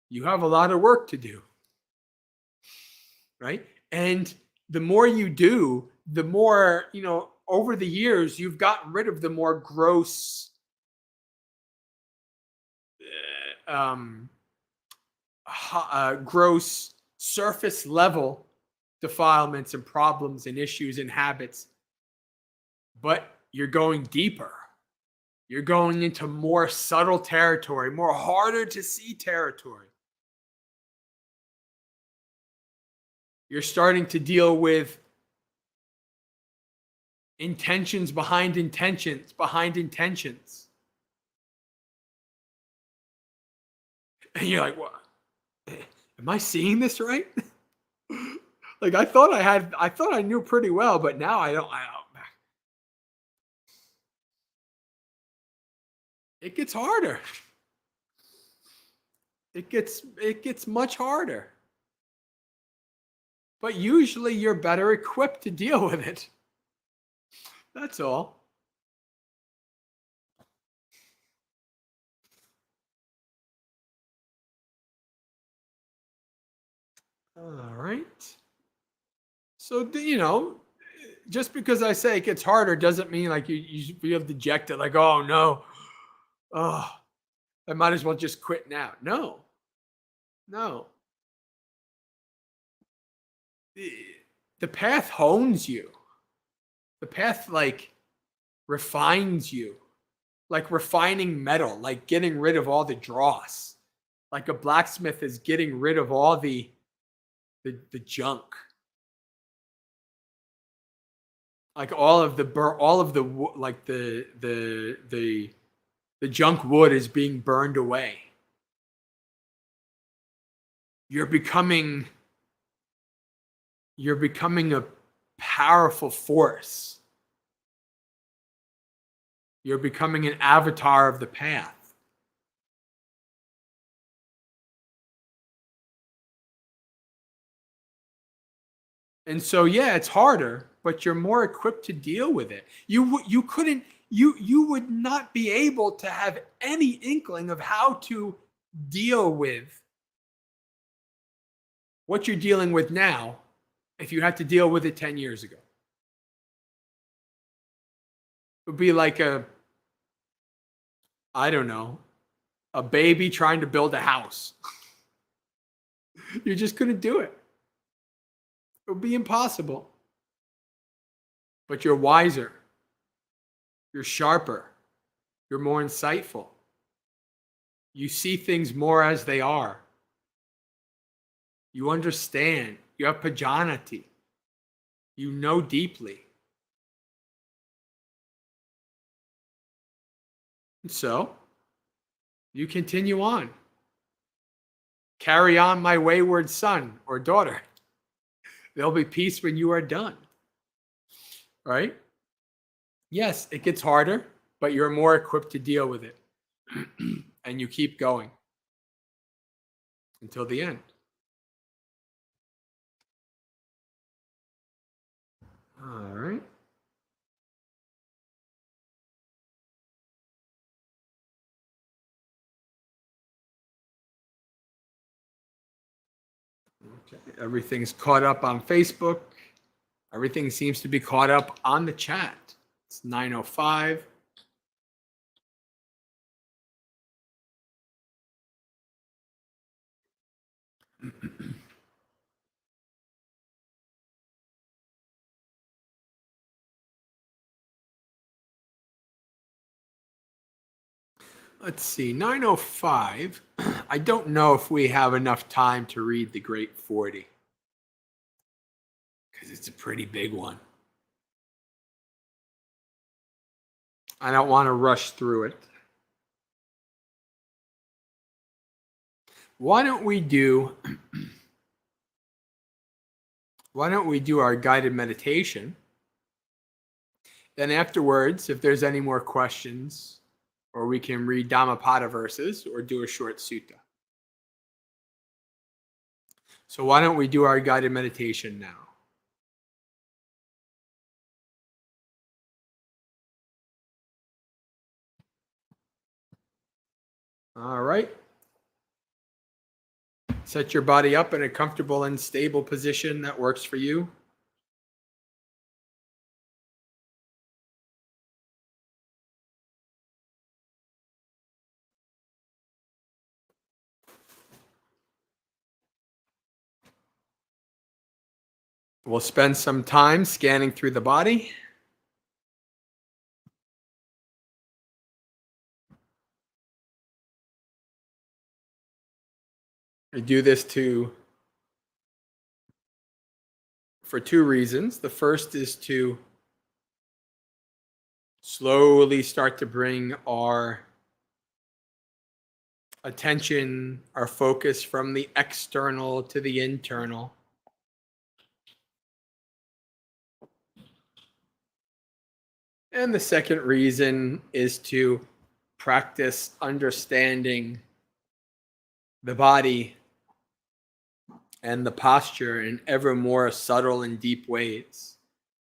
you have a lot of work to do, right? And the more you do, the more, over the years, you've gotten rid of the more gross, gross surface level defilements and problems and issues and habits, but you're going deeper. You're going into more subtle territory, more harder to see territory. You're starting to deal with intentions behind intentions behind intentions. And you're like, what? Am I seeing this right? Like I thought I knew pretty well, but now I don't. It gets harder. It gets much harder. But usually you're better equipped to deal with it. That's all. All right. So, just because I say it gets harder doesn't mean like you feel dejected, like, oh no, oh, I might as well just quit now. No, no. The path hones you. The path like refines you, like refining metal, like getting rid of all the dross. Like a blacksmith is getting rid of all the junk. Like all of the like the junk wood is being burned away. You're becoming a powerful force. You're becoming an avatar of the path. And so, yeah, it's harder, but you're more equipped to deal with it. You would not be able to have any inkling of how to deal with what you're dealing with now if you had to deal with it 10 years ago. It would be like I don't know, a baby trying to build a house. You just couldn't do it. It would be impossible. But you're wiser. You're sharper. You're more insightful. You see things more as they are. You understand. You have pajanati. You know deeply. And so, you continue on. Carry on, my wayward son or daughter. There'll be peace when you are done. Right? Yes, it gets harder, but you're more equipped to deal with it. And you keep going until the end. All right. Okay. Everything's caught up on Facebook. Everything seems to be caught up on the chat. It's 9:05. Let's see, 9:05. I don't know if we have enough time to read the Great 40 because it's a pretty big one. I don't want to rush through it. Why don't we do our guided meditation? Then afterwards, if there's any more questions, or we can read Dhammapada Verses or do a short sutta. So why don't we do our guided meditation now? All right. Set your body up in a comfortable and stable position that works for you. We'll spend some time scanning through the body. I do this for two reasons. The first is to slowly start to bring our attention, our focus from the external to the internal. And the second reason is to practice understanding the body and the posture in ever more subtle and deep ways,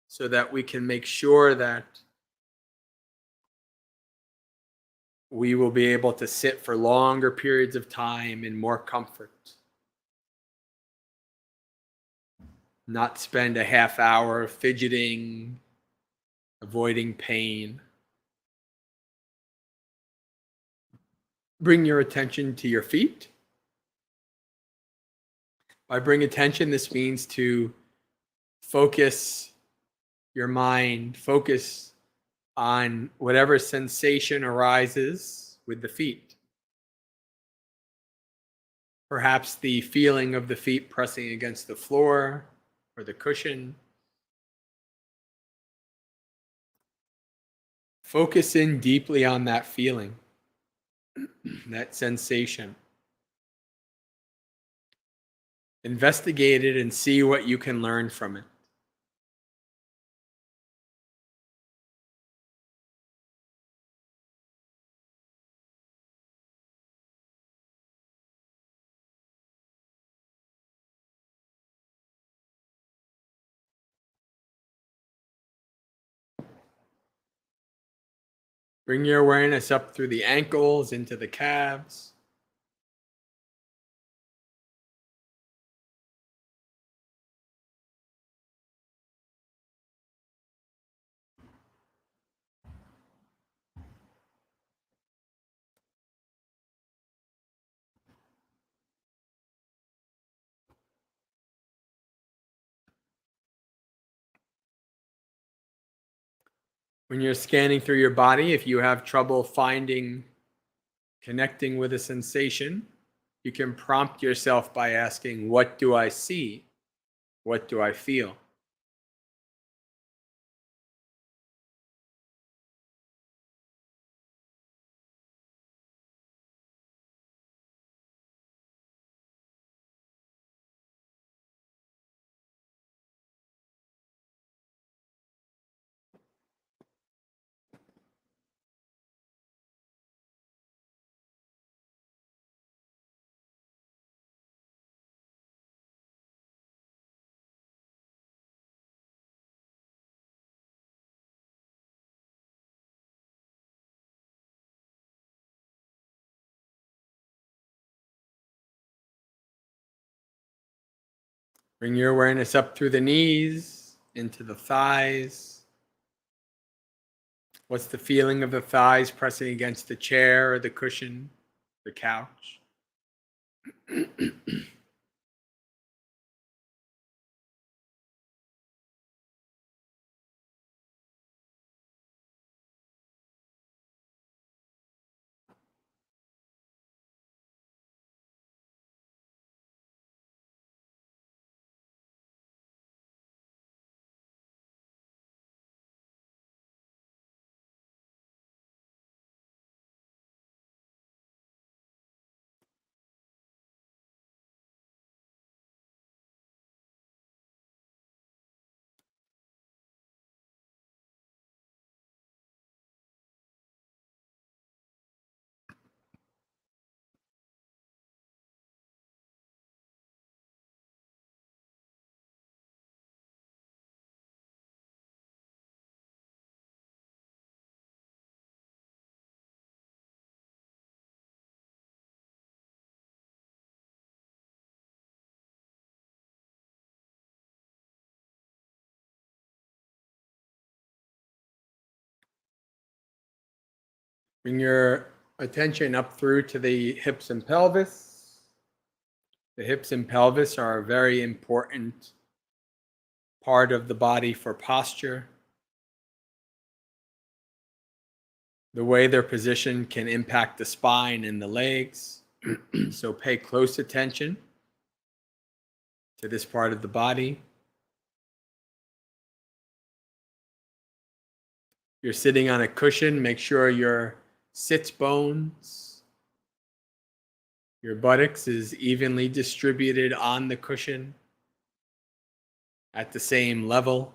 so that we can make sure that we will be able to sit for longer periods of time in more comfort. Not spend a half hour fidgeting, avoiding pain. Bring your attention to your feet. By bring attention, this means to focus your mind, focus on whatever sensation arises with the feet. Perhaps the feeling of the feet pressing against the floor or the cushion. Focus in deeply on that feeling, that sensation. Investigate it and see what you can learn from it. Bring your awareness up through the ankles, into the calves. When you're scanning through your body, if you have trouble connecting with a sensation, you can prompt yourself by asking, what do I see? What do I feel? Bring your awareness up through the knees, into the thighs. What's the feeling of the thighs pressing against the chair or the cushion, the couch? Bring your attention up through to the hips and pelvis. The hips and pelvis are a very important part of the body for posture. The way they're positioned can impact the spine and the legs. So pay close attention to this part of the body. You're sitting on a cushion. Make sure your sits bones, your buttocks is evenly distributed on the cushion at the same level.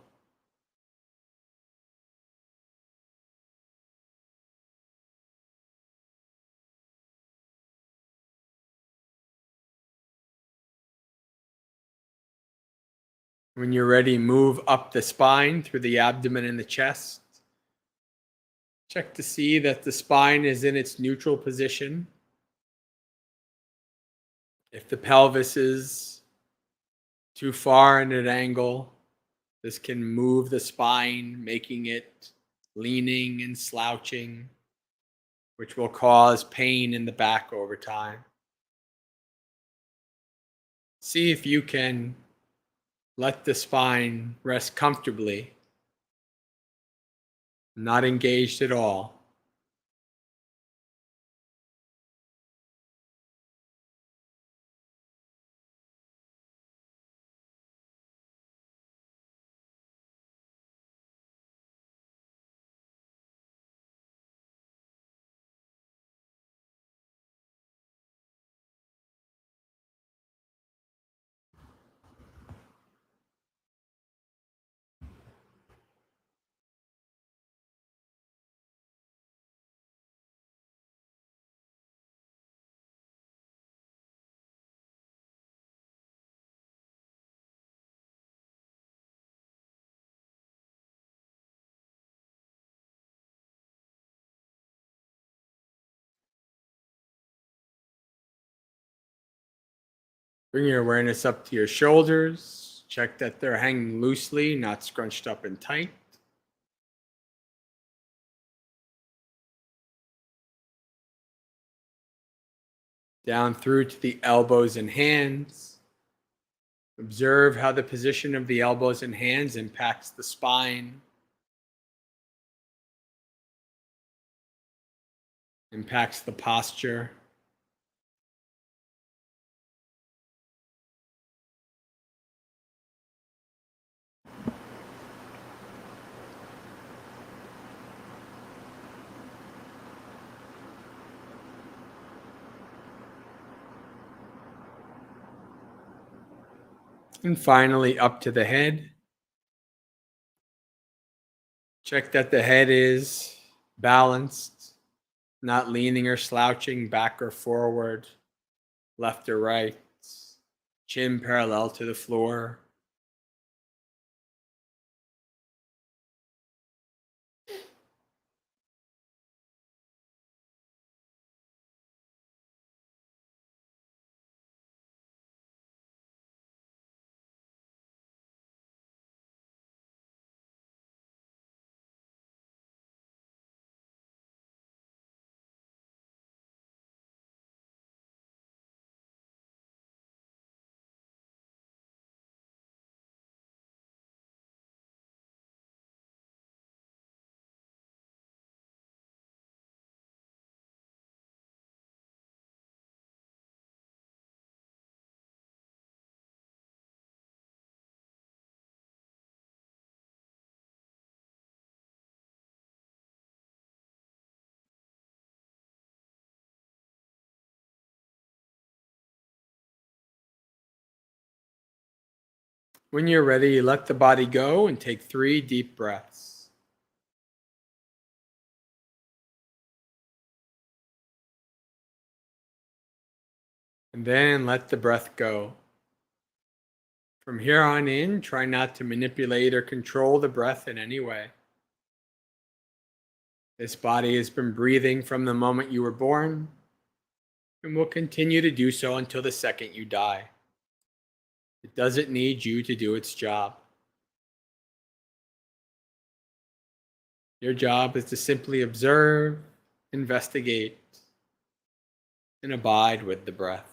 When you're ready, move up the spine through the abdomen and the chest. Check to see that the spine is in its neutral position. If the pelvis is too far in an angle, this can move the spine, making it leaning and slouching, which will cause pain in the back over time. See if you can let the spine rest comfortably, not engaged at all. Bring your awareness up to your shoulders. Check that they're hanging loosely, not scrunched up and tight. Down through to the elbows and hands. Observe how the position of the elbows and hands impacts the spine, impacts the posture. And finally, up to the head. Check that the head is balanced, not leaning or slouching back or forward, left or right, chin parallel to the floor. When you're ready, let the body go and take 3 deep breaths. And then let the breath go. From here on in, try not to manipulate or control the breath in any way. This body has been breathing from the moment you were born and will continue to do so until the second you die. It doesn't need you to do its job. Your job is to simply observe, investigate, and abide with the breath.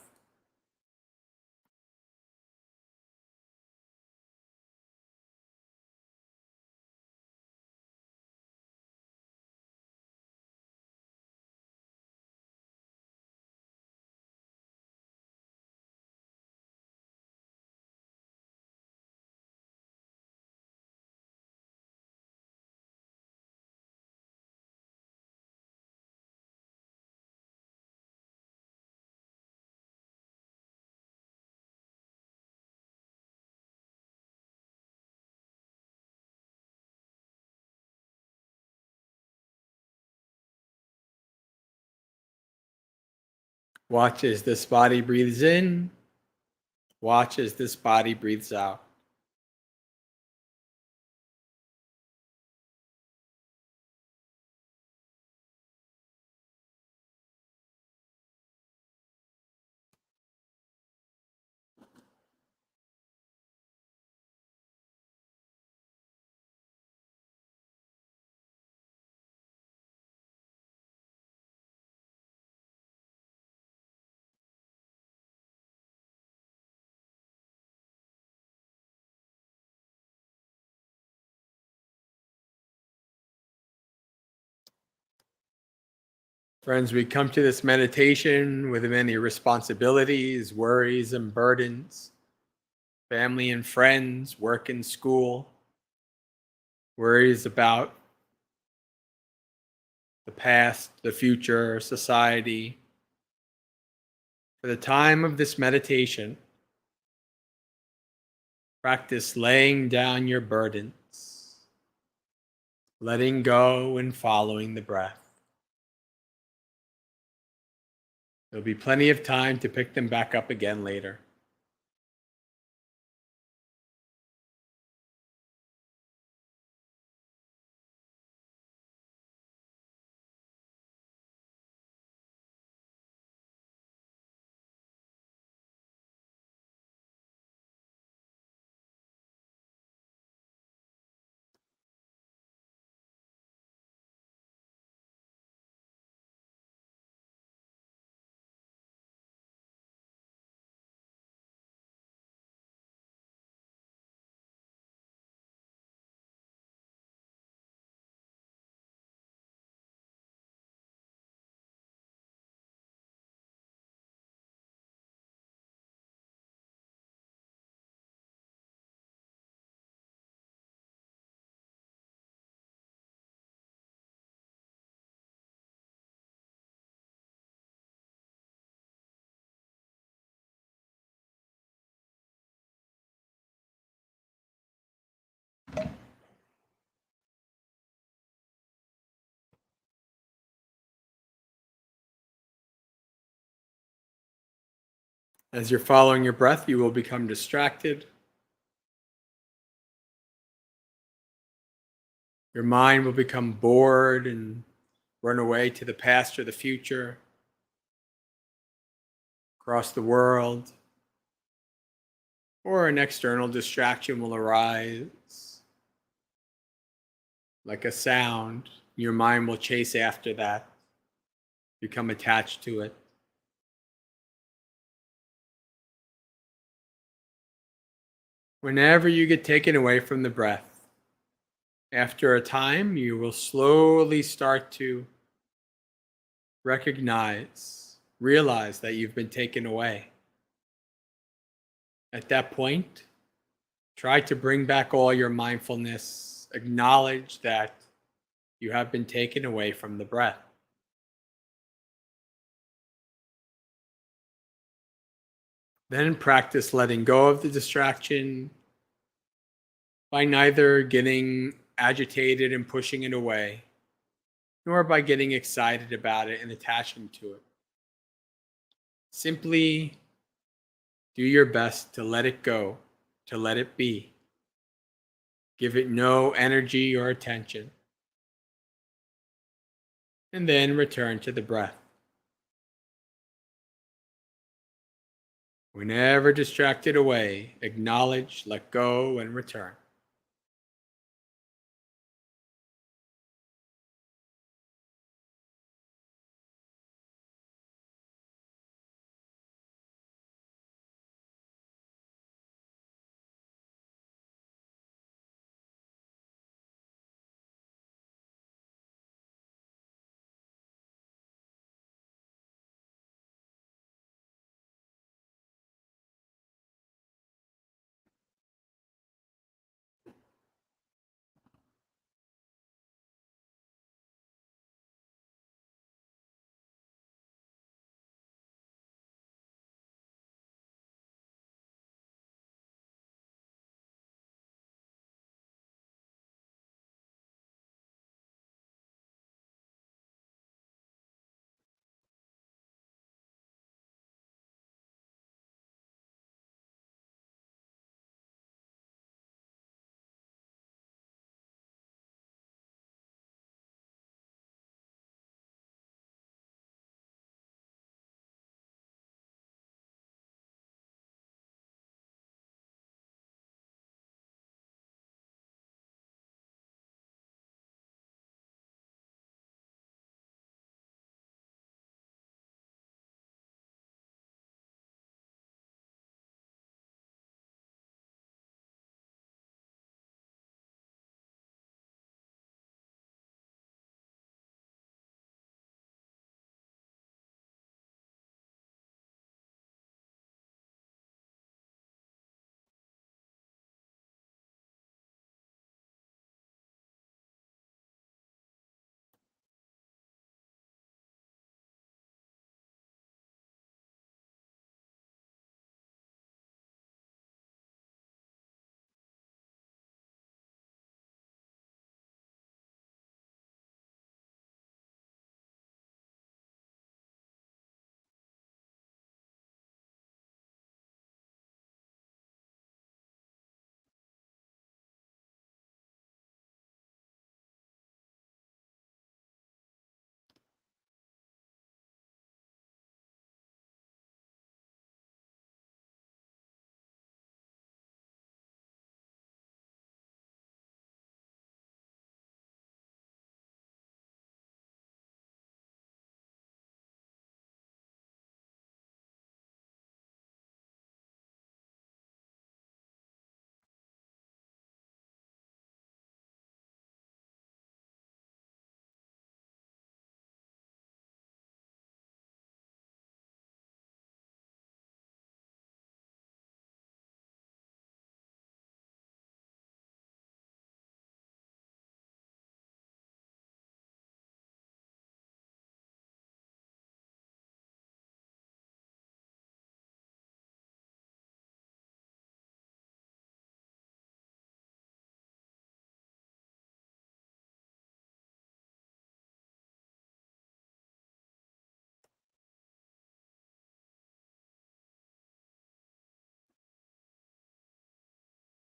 Watch as this body breathes in. Watch as this body breathes out. Friends, we come to this meditation with many responsibilities, worries, and burdens, family and friends, work and school, worries about the past, the future, society. For the time of this meditation, practice laying down your burdens, letting go and following the breath. There'll be plenty of time to pick them back up again later. As you're following your breath, you will become distracted. Your mind will become bored and run away to the past or the future, across the world, or an external distraction will arise, like a sound. Your mind will chase after that, become attached to it. Whenever you get taken away from the breath, after a time, you will slowly start to realize that you've been taken away. At that point, try to bring back all your mindfulness, acknowledge that you have been taken away from the breath. Then practice letting go of the distraction by neither getting agitated and pushing it away, nor by getting excited about it and attaching to it. Simply do your best to let it go, to let it be. Give it no energy or attention. And then return to the breath. Whenever distracted away, acknowledge, let go, and return.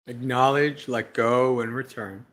Acknowledge, let go, and return.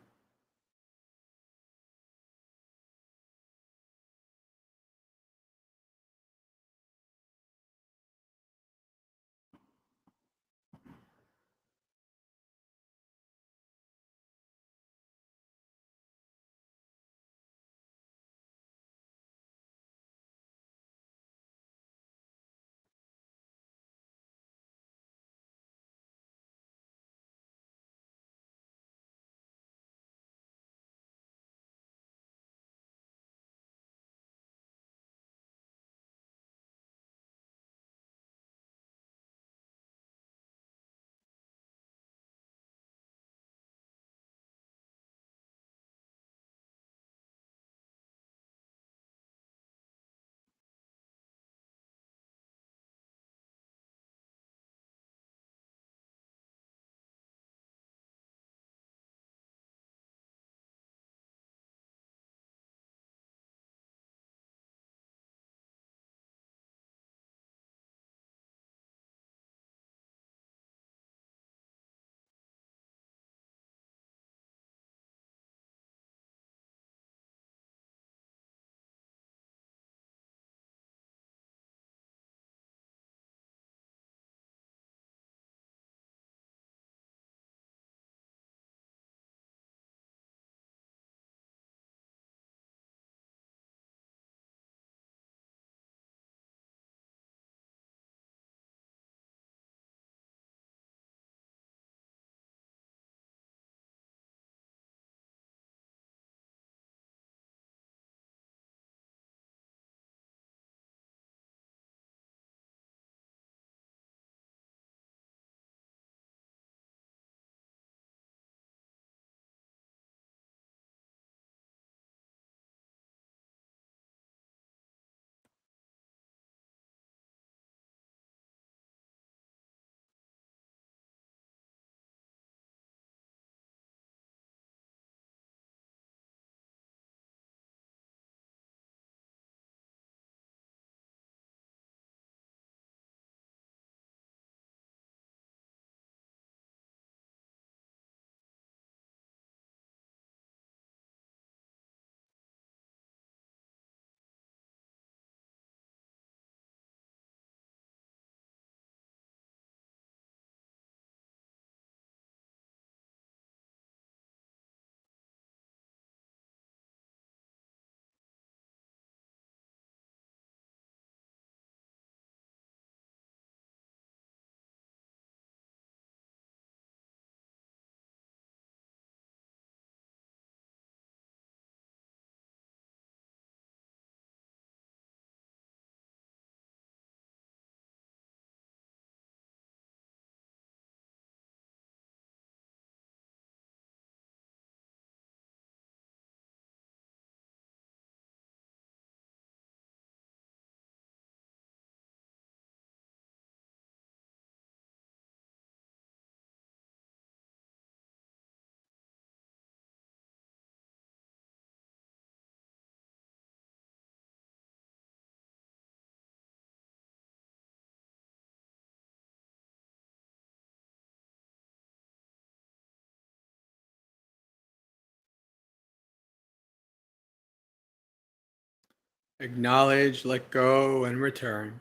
Acknowledge, let go, and return.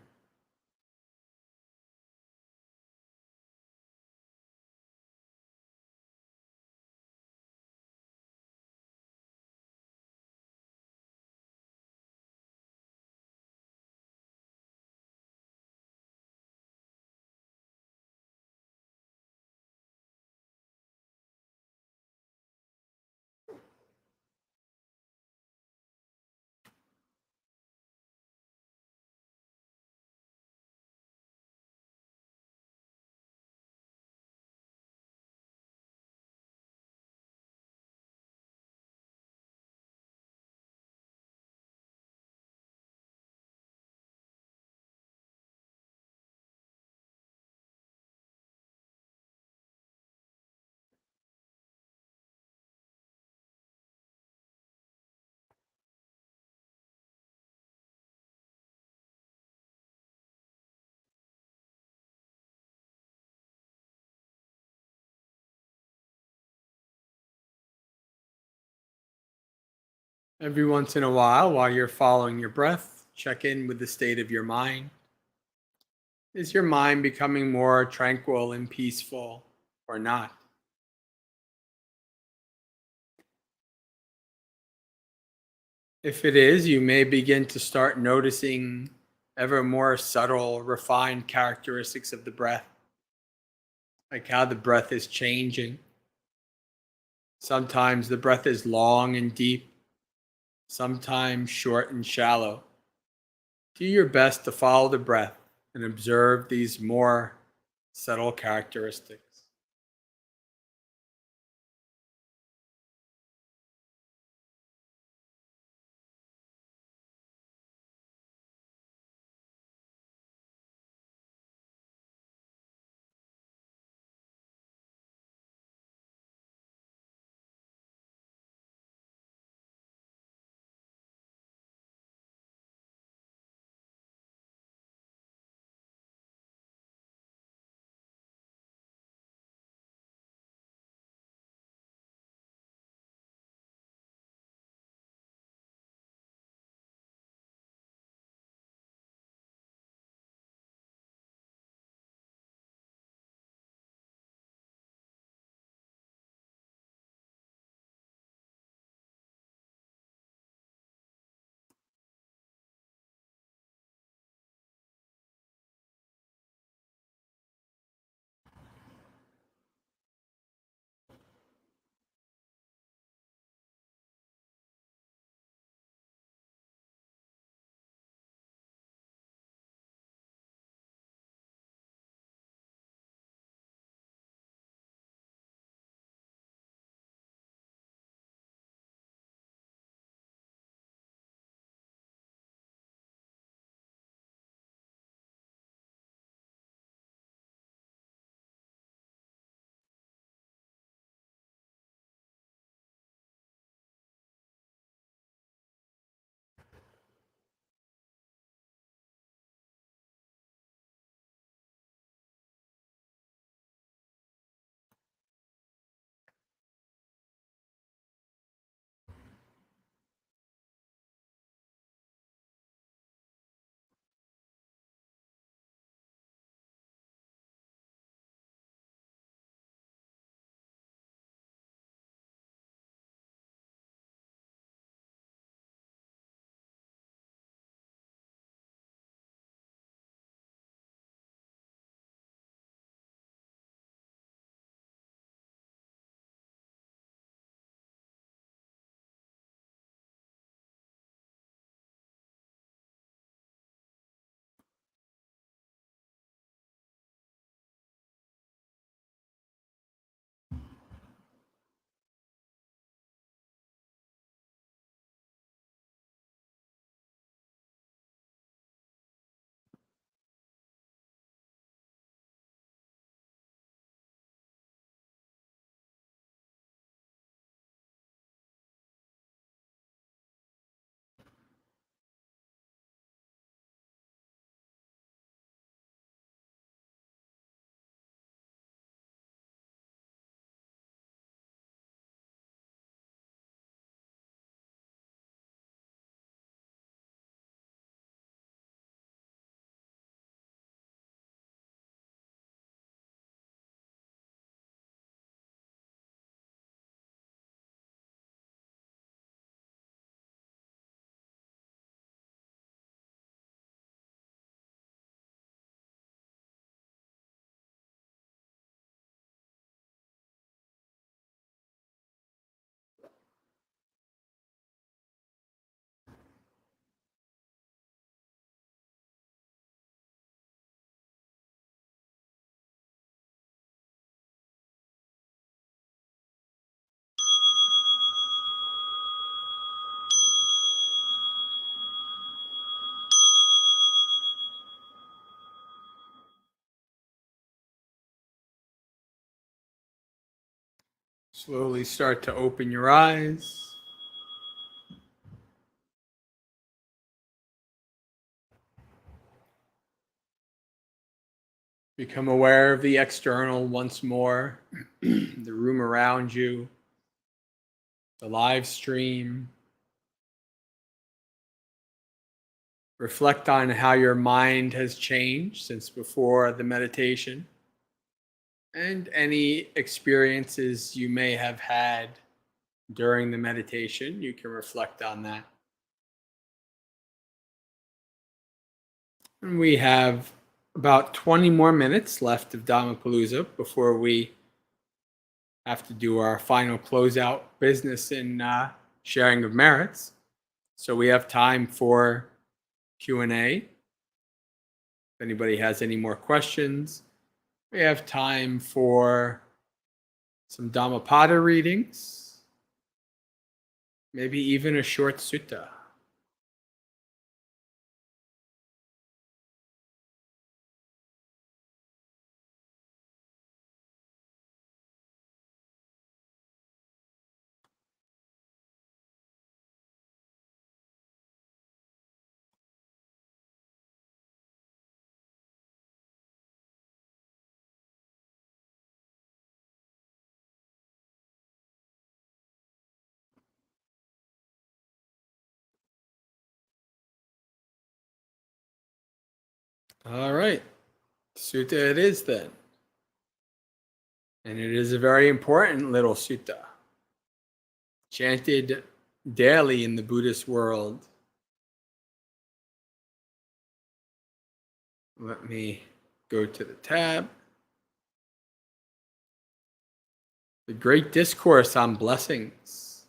Every once in a while you're following your breath, check in with the state of your mind. Is your mind becoming more tranquil and peaceful or not? If it is, you may begin to start noticing ever more subtle, refined characteristics of the breath, like how the breath is changing. Sometimes the breath is long and deep, sometimes short and shallow. Do your best to follow the breath and observe these more subtle characteristics. Slowly start to open your eyes. Become aware of the external once more, the room around you, the live stream, Reflect on how your mind has changed since before the meditation, and any experiences you may have had during the meditation. You can reflect on that. And we have about 20 more minutes left of Dhammapalooza before we have to do our final closeout business in sharing of merits. So we have time for Q&A. If anybody has any more questions, we have time for some Dhammapada readings, maybe even a short sutta. All right, sutta it is then. And it is a very important little sutta, chanted daily in the Buddhist world. Let me go to the tab. The Great Discourse on Blessings.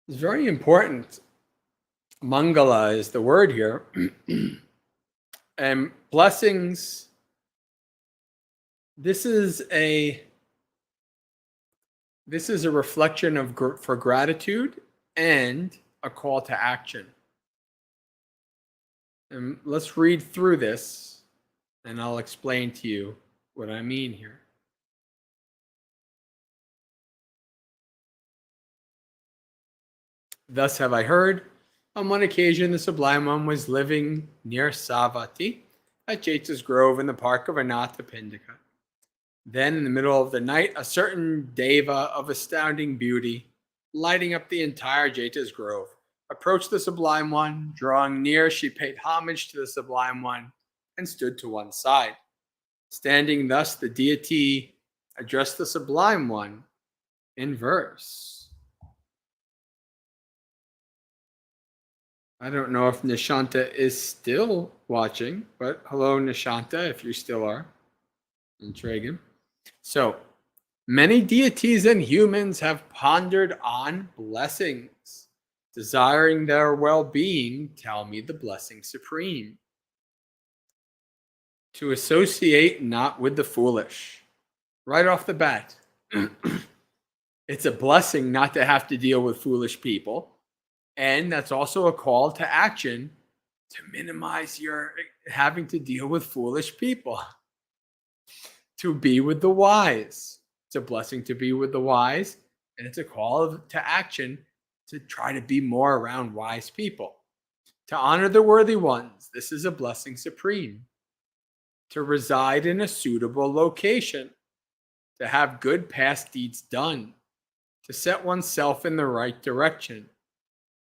It's very important. Mangala is the word here. And blessings, this is a reflection of for gratitude and a call to action. And let's read through this, and I'll explain to you what I mean here. Thus have I heard, on one occasion the Sublime One was living near Savatthi at Jeta's Grove in the park of Anathapindika. Then in the middle of the night, a certain deva of astounding beauty, lighting up the entire Jeta's Grove, approached the Sublime One. Drawing near, she paid homage to the Sublime One and stood to one side. Standing thus, the deity addressed the Sublime One in verse. I don't know if Nishanta is still watching, but hello, Nishanta, if you still are, and Tragan. So, many deities and humans have pondered on blessings, desiring their well-being. Tell me the blessing supreme. To associate not with the foolish. Right off the bat. It's a blessing not to have to deal with foolish people. And that's also a call to action to minimize your having to deal with foolish people. To be with the wise. It's a blessing to be with the wise. And it's a call to action to try to be more around wise people. To honor the worthy ones. This is a blessing supreme. To reside in a suitable location. To have good past deeds done. To set oneself in the right direction.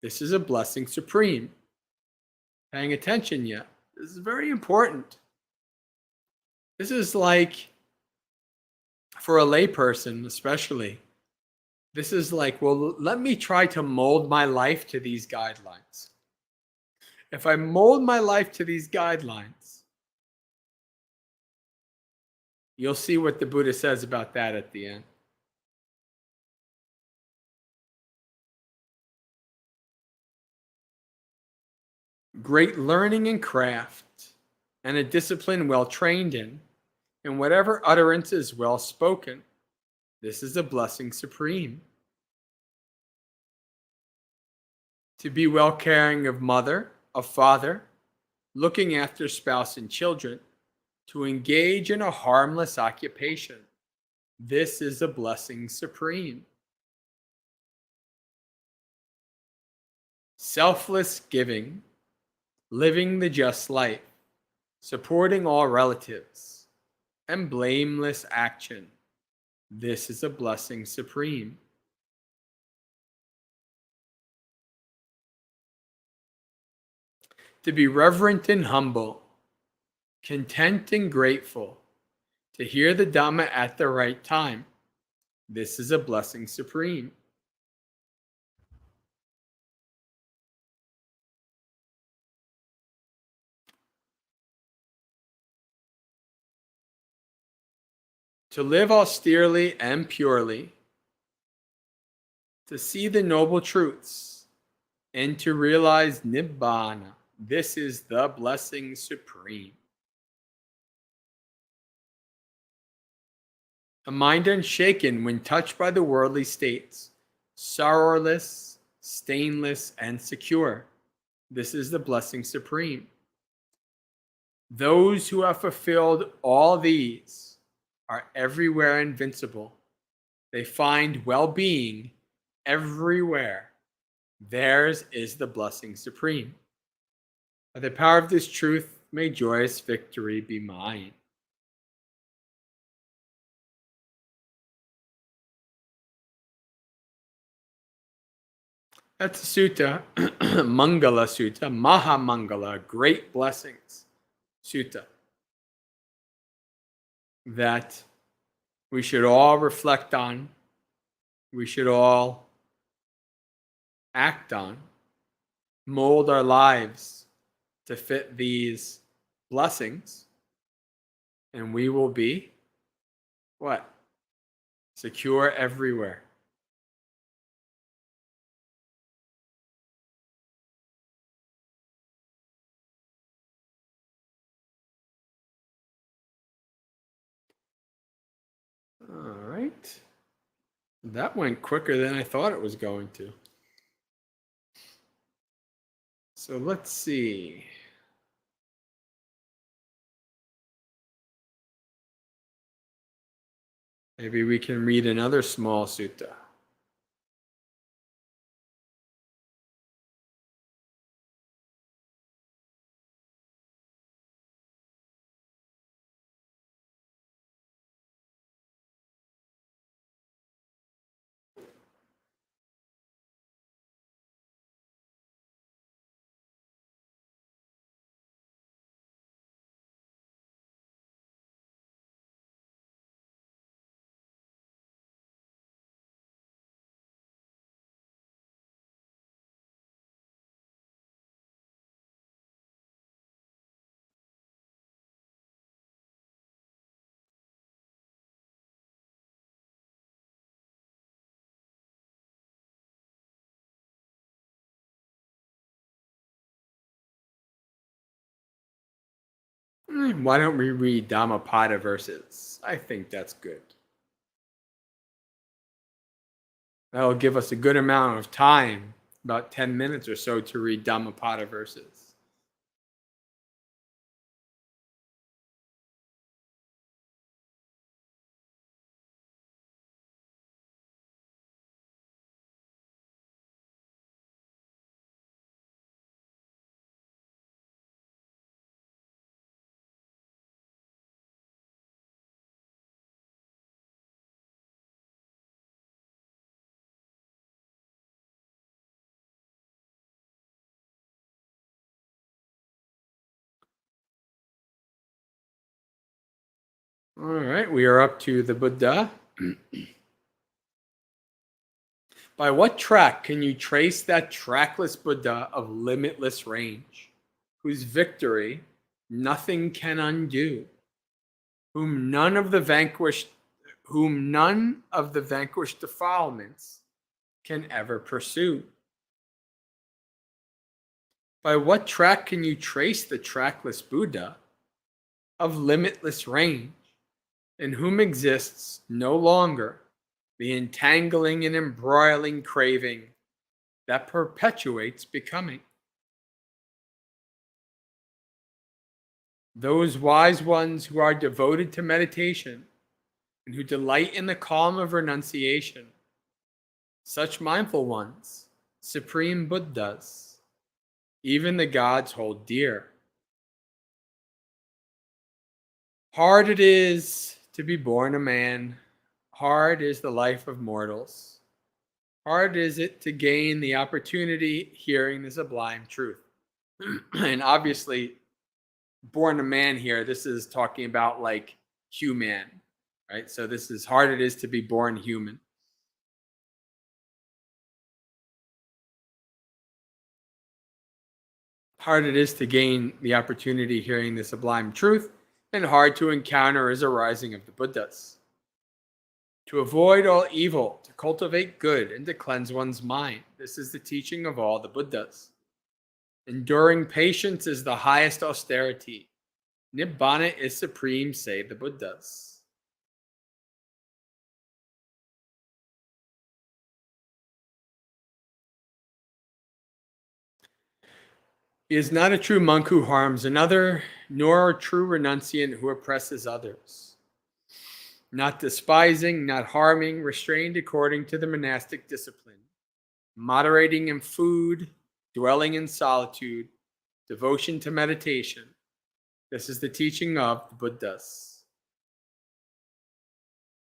This is a blessing supreme. Paying attention yet? This is very important. This is like, for a layperson especially, this is like, well, let me try to mold my life to these guidelines. If I mold my life to these guidelines, you'll see what the Buddha says about that at the end. Great learning and craft, and a discipline well trained in, and whatever utterance is well spoken. This is a blessing supreme. To be well caring of mother, of father, looking after spouse and children, to engage in a harmless occupation. This is a blessing supreme. Selfless giving, living the just life, supporting all relatives, and blameless action. This is a blessing supreme. to be reverent and humble, content and grateful, to hear the Dhamma at the right time. This is a blessing supreme. To live austerely and purely, to see the noble truths, and to realize Nibbana. This is the blessing supreme. A mind unshaken when touched by the worldly states, sorrowless, stainless, and secure. This is the blessing supreme. Those who have fulfilled all these are everywhere invincible. They find well-being everywhere. Theirs is the blessing supreme. By the power of this truth, may joyous victory be mine. That's a sutta, Mangala Sutta, Maha Mangala, Great Blessings Sutta, that we should all reflect on, we should all act on, mold our lives to fit these blessings, and we will be what? Secure everywhere. All right. That went quicker than I thought it was going to. So let's see. Maybe we can read another small sutta. Why don't we read Dhammapada Verses? I think that's good. That'll give us a good amount of time, about 10 minutes or so, to read Dhammapada Verses. All right, we are up to the Buddha. By what track can you trace that trackless Buddha of limitless range, whose victory nothing can undo, whom none of the vanquished defilements can ever pursue? By what track can you trace the trackless Buddha of limitless range, in whom exists no longer the entangling and embroiling craving that perpetuates becoming? Those wise ones who are devoted to meditation and who delight in the calm of renunciation, such mindful ones, supreme Buddhas, even the gods hold dear. Hard it is to be born a man. Hard is the life of mortals. Hard is it to gain the opportunity hearing the sublime truth. And obviously, born a man here, this is talking about like human, right? So this is hard it is to be born human. Hard it is to gain the opportunity hearing the sublime truth, and hard to encounter is a rising of the Buddhas. To avoid all evil, to cultivate good, and to cleanse one's mind. This is the teaching of all the Buddhas. Enduring patience is the highest austerity. Nibbana is supreme, say the Buddhas. He is not a true monk who harms another, nor a true renunciant who oppresses others. Not despising, not harming, restrained according to the monastic discipline, moderating in food, dwelling in solitude, devotion to meditation. This is the teaching of the Buddhas.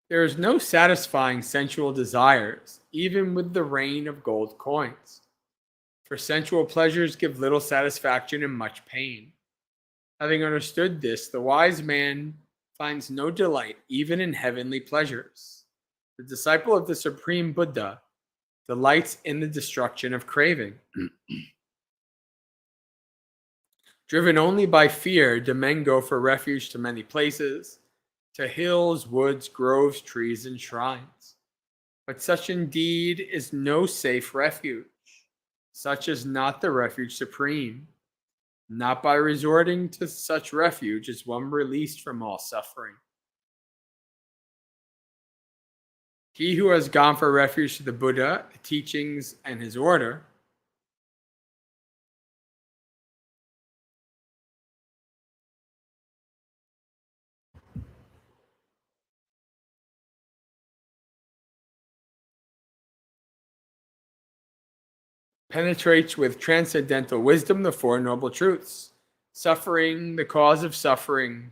There is no satisfying sensual desires, even with the rain of gold coins. For sensual pleasures give little satisfaction and much pain. Having understood this, the wise man finds no delight even in heavenly pleasures. The disciple of the Supreme Buddha delights in the destruction of craving. Driven only by fear, do men go for refuge to many places, to hills, woods, groves, trees, and shrines. But such indeed is no safe refuge. Such is not the refuge supreme. Not by resorting to such refuge is one released from all suffering. He who has gone for refuge to the Buddha, the teachings, and his order, penetrates with transcendental wisdom the Four Noble Truths: suffering, the cause of suffering,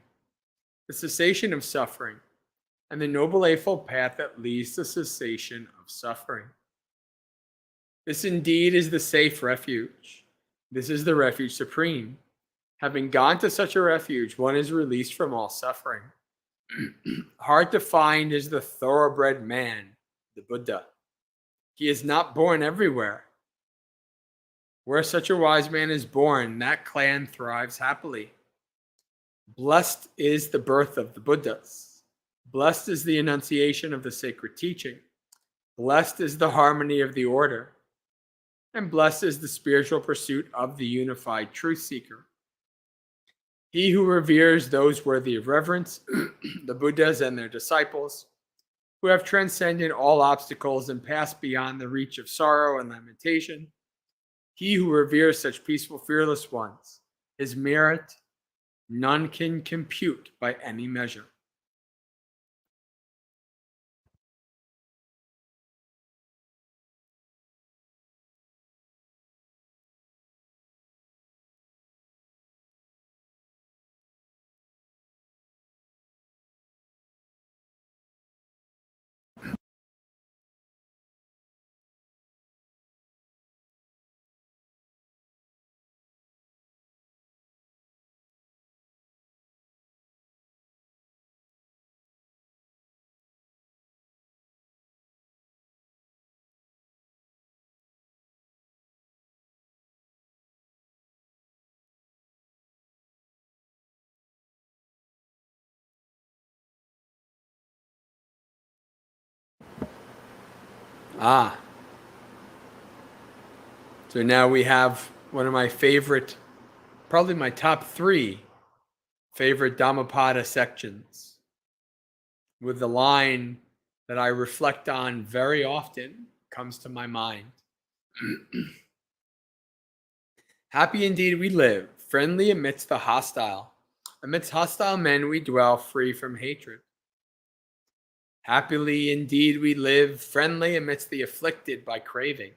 the cessation of suffering, and the Noble Eightfold Path that leads to cessation of suffering. This indeed is the safe refuge. This is the refuge supreme. Having gone to such a refuge, one is released from all suffering. Hard to find is the thoroughbred man, the Buddha. He is not born everywhere. Where such a wise man is born, that clan thrives happily. Blessed is the birth of the Buddhas. Blessed is the enunciation of the sacred teaching. Blessed is the harmony of the order. And blessed is the spiritual pursuit of the unified truth seeker. He who reveres those worthy of reverence, the Buddhas and their disciples, who have transcended all obstacles and passed beyond the reach of sorrow and lamentation, he who reveres such peaceful, fearless ones, his merit none can compute by any measure. So now we have one of my favorite, probably my top 3 favorite Dhammapada sections, with the line that I reflect on very often, comes to my mind. Happy indeed we live, friendly amidst the hostile. Amidst hostile men we dwell, free from hatred. Happily indeed we live, friendly amidst the afflicted by craving.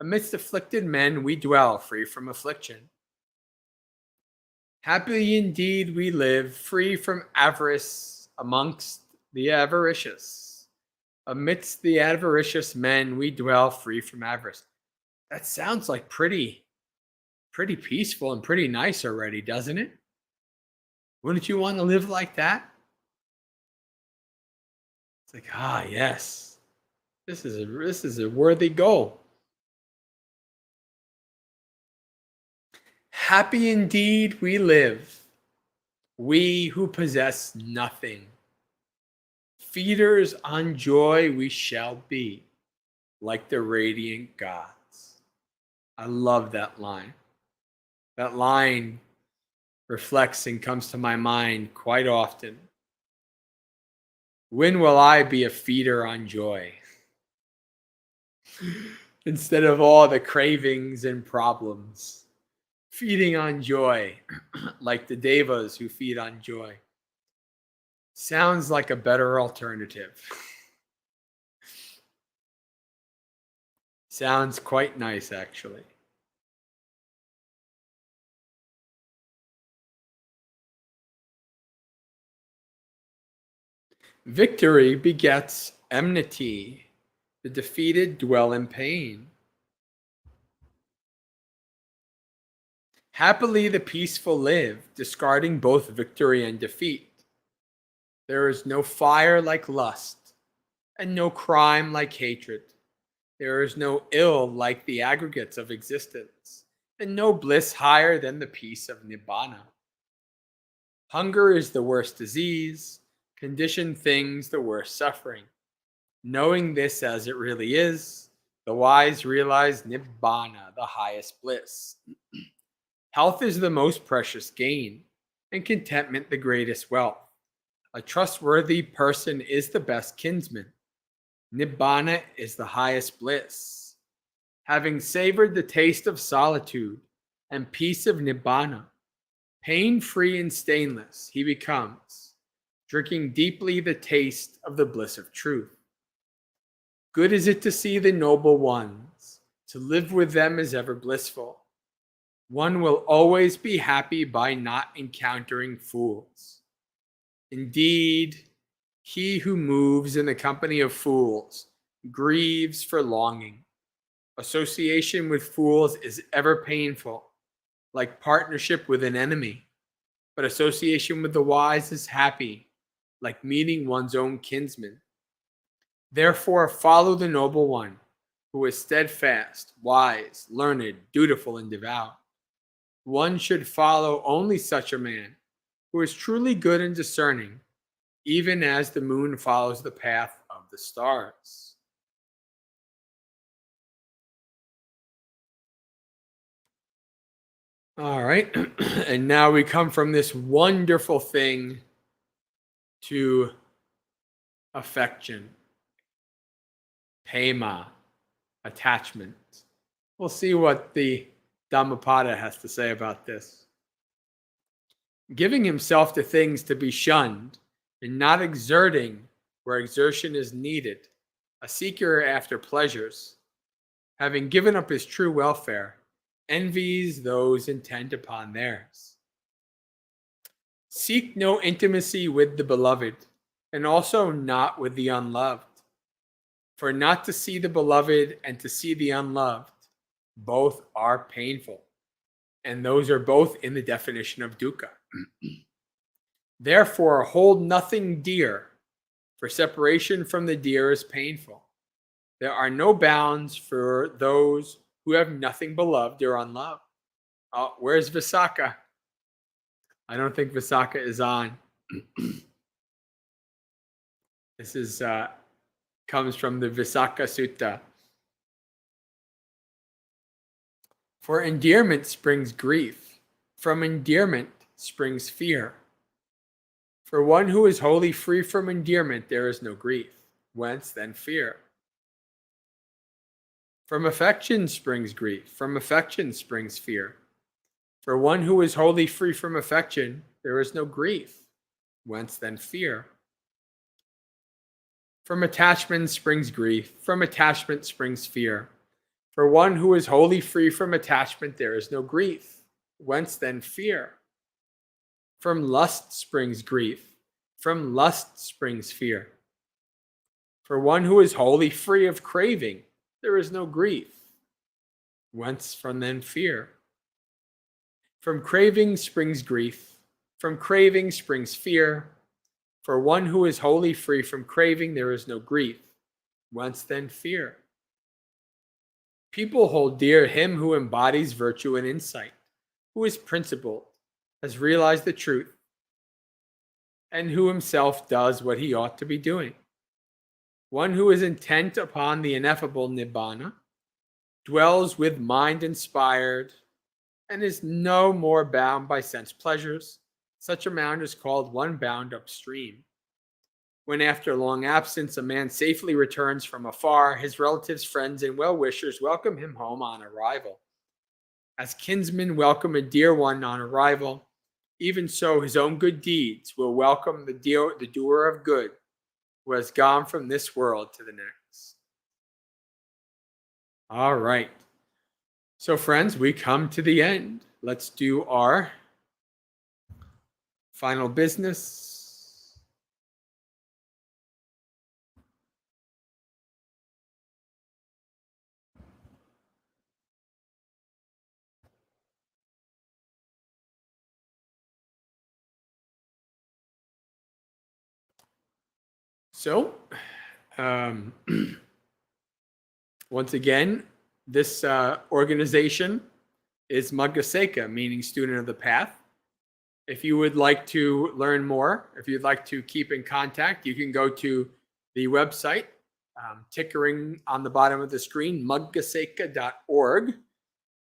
Amidst afflicted men we dwell, free from affliction. Happily indeed we live, free from avarice amongst the avaricious. Amidst the avaricious men we dwell, free from avarice. That sounds like pretty pretty peaceful and pretty nice already, doesn't it? Wouldn't you want to live like that? It's like, yes, this is a worthy goal. Happy indeed we live, we who possess nothing. Feeders on joy we shall be, like the radiant gods. I love that line. That line reflects and comes to my mind quite often. When will I be a feeder on joy? Instead of all the cravings and problems. Feeding on joy, like the devas who feed on joy. Sounds like a better alternative. Sounds quite nice, actually. Victory begets enmity. The defeated dwell in pain. Happily the peaceful live, discarding both victory and defeat. There is no fire like lust, and no crime like hatred. There is no ill like the aggregates of existence, and no bliss higher than the peace of Nibbana. Hunger is the worst disease, conditioned things the worst suffering. Knowing this as it really is, the wise realize Nibbana, the highest bliss. Health is the most precious gain, and contentment the greatest wealth. A trustworthy person is the best kinsman. Nibbana is the highest bliss. Having savored the taste of solitude and peace of Nibbana, pain-free and stainless he becomes, drinking deeply the taste of the bliss of truth. Good is it to see the noble ones, to live with them is ever blissful. One will always be happy by not encountering fools. Indeed, he who moves in the company of fools grieves for longing. Association with fools is ever painful, like partnership with an enemy. But association with the wise is happy, like meeting one's own kinsman. Therefore, follow the noble one, who is steadfast, wise, learned, dutiful, and devout. One should follow only such a man, who is truly good and discerning, even as the moon follows the path of the stars. All right, and now we come from this wonderful thing to affection. Prema, attachment. We'll see what the Dhammapada has to say about this. Giving himself to things to be shunned and not exerting where exertion is needed, a seeker after pleasures, having given up his true welfare, envies those intent upon theirs. Seek no intimacy with the beloved, and also not with the unloved. For not to see the beloved and to see the unloved, both are painful. And those are both in the definition of dukkha. Therefore, hold nothing dear, for separation from the dear is painful. There are no bounds for those who have nothing beloved or unloved. Oh, where's Visakha? I don't think Visakha is on. This is comes from the Visakha Sutta. For endearment springs grief. From endearment springs fear. For one who is wholly free from endearment, there is no grief. Whence then fear? From affection springs grief. From affection springs fear. For one who is wholly free from affection, there is no grief. Whence then fear? From attachment springs grief. From attachment springs fear. For one who is wholly free from attachment, there is no grief. Whence then fear? From lust springs grief. From lust springs fear. For one who is wholly free of craving, there is no grief. Whence from then fear? From craving springs grief. From craving springs fear. For one who is wholly free from craving, there is no grief. Whence then fear? People hold dear him who embodies virtue and insight, who is principled, has realized the truth, and who himself does what he ought to be doing. One who is intent upon the ineffable nibbana, dwells with mind inspired, and is no more bound by sense pleasures. Such a man is called one bound upstream. When after long absence a man safely returns from afar, his relatives, friends, and well-wishers welcome him home on arrival. As kinsmen welcome a dear one on arrival, even so his own good deeds will welcome the doer of good who has gone from this world to the next. All right. So friends, we come to the end. Let's do our final business. So, once again, this organization is Magga, meaning student of the path. If you would like to learn more, if you'd like to keep in contact, you can go to the website, tickering on the bottom of the screen, muggaseka.org.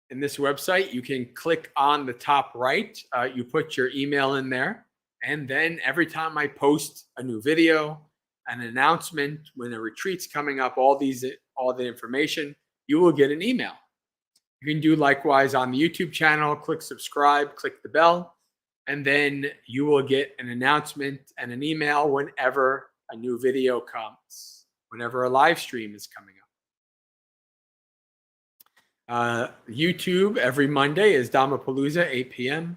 In this website, you can click on the top right. You put your email in there. And then every time I post a new video, an announcement, when a retreat's coming up, all the information, you will get an email. You can do likewise on the YouTube channel, click subscribe, click the bell, and then you will get an announcement and an email whenever a new video comes, whenever a live stream is coming up. YouTube every Monday is Dhammapalooza, 8 p.m.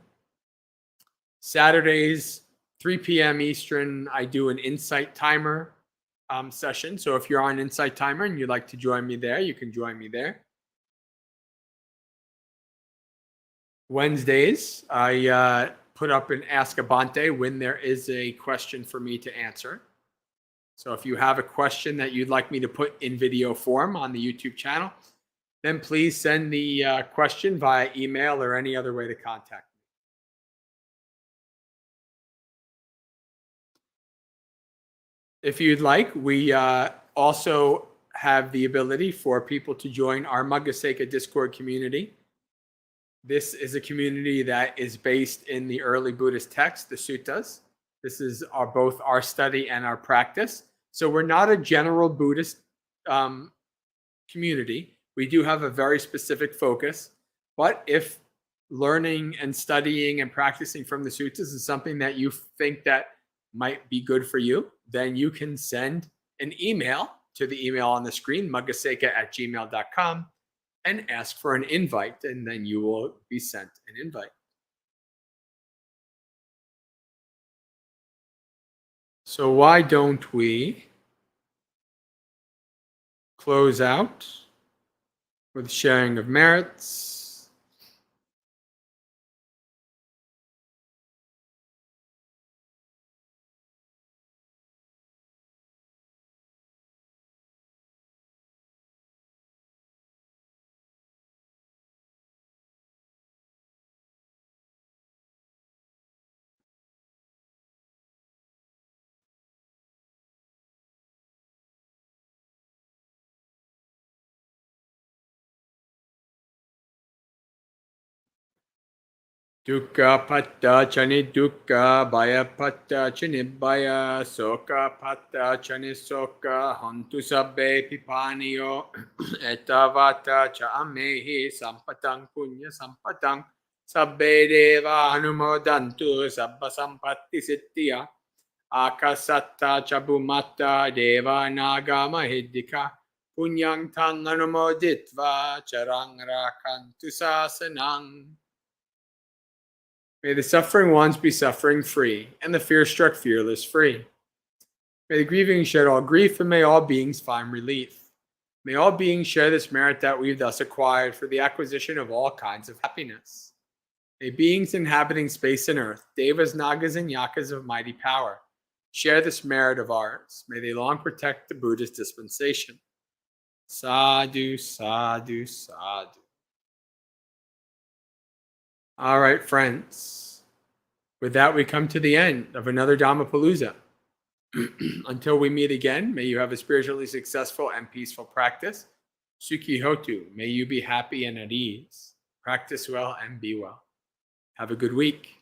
Saturdays, 3 p.m. Eastern, I do an Insight Timer session. So if you're on Insight Timer and you'd like to join me there, you can join me there. Wednesdays, I put up an Ask a Bhante when there is a question for me to answer. So if you have a question that you'd like me to put in video form on the YouTube channel, then please send the question via email or any other way to contact me. If you'd like, we also have the ability for people to join our Magga Discord community. This is a community that is based in the early Buddhist texts, the suttas. This is both our study and our practice. So we're not a general Buddhist community. We do have a very specific focus. But if learning and studying and practicing from the suttas is something that you think that might be good for you, then you can send an email to the email on the screen, muggaseka@gmail.com, and ask for an invite, and then you will be sent an invite. So why don't we close out with sharing of merits? Dukkha patta chani dukkha, bhaya patta chani bhaya, soka patta chani soka, hantu sabbe pipaniyo, etavata cha amehi sampatang punya sampatang, sabbe deva anumodantu sabba sampatti siddhya, akasatta chabumata deva naga mahiddhika, punyang tang anumoditva charang rakantu sasanang. May the suffering ones be suffering free, and the fear-struck fearless free. May the grieving shed all grief, and may all beings find relief. May all beings share this merit that we've thus acquired for the acquisition of all kinds of happiness. May beings inhabiting space and earth, devas, nagas, and yakas of mighty power, share this merit of ours. May they long protect the Buddhist dispensation. Sadhu, sadhu, sadhu. All right, friends. With that, we come to the end of another Dhammapalooza. Until we meet again, may you have a spiritually successful and peaceful practice. Sukhi hotu, may you be happy and at ease. Practice well and be well. Have a good week.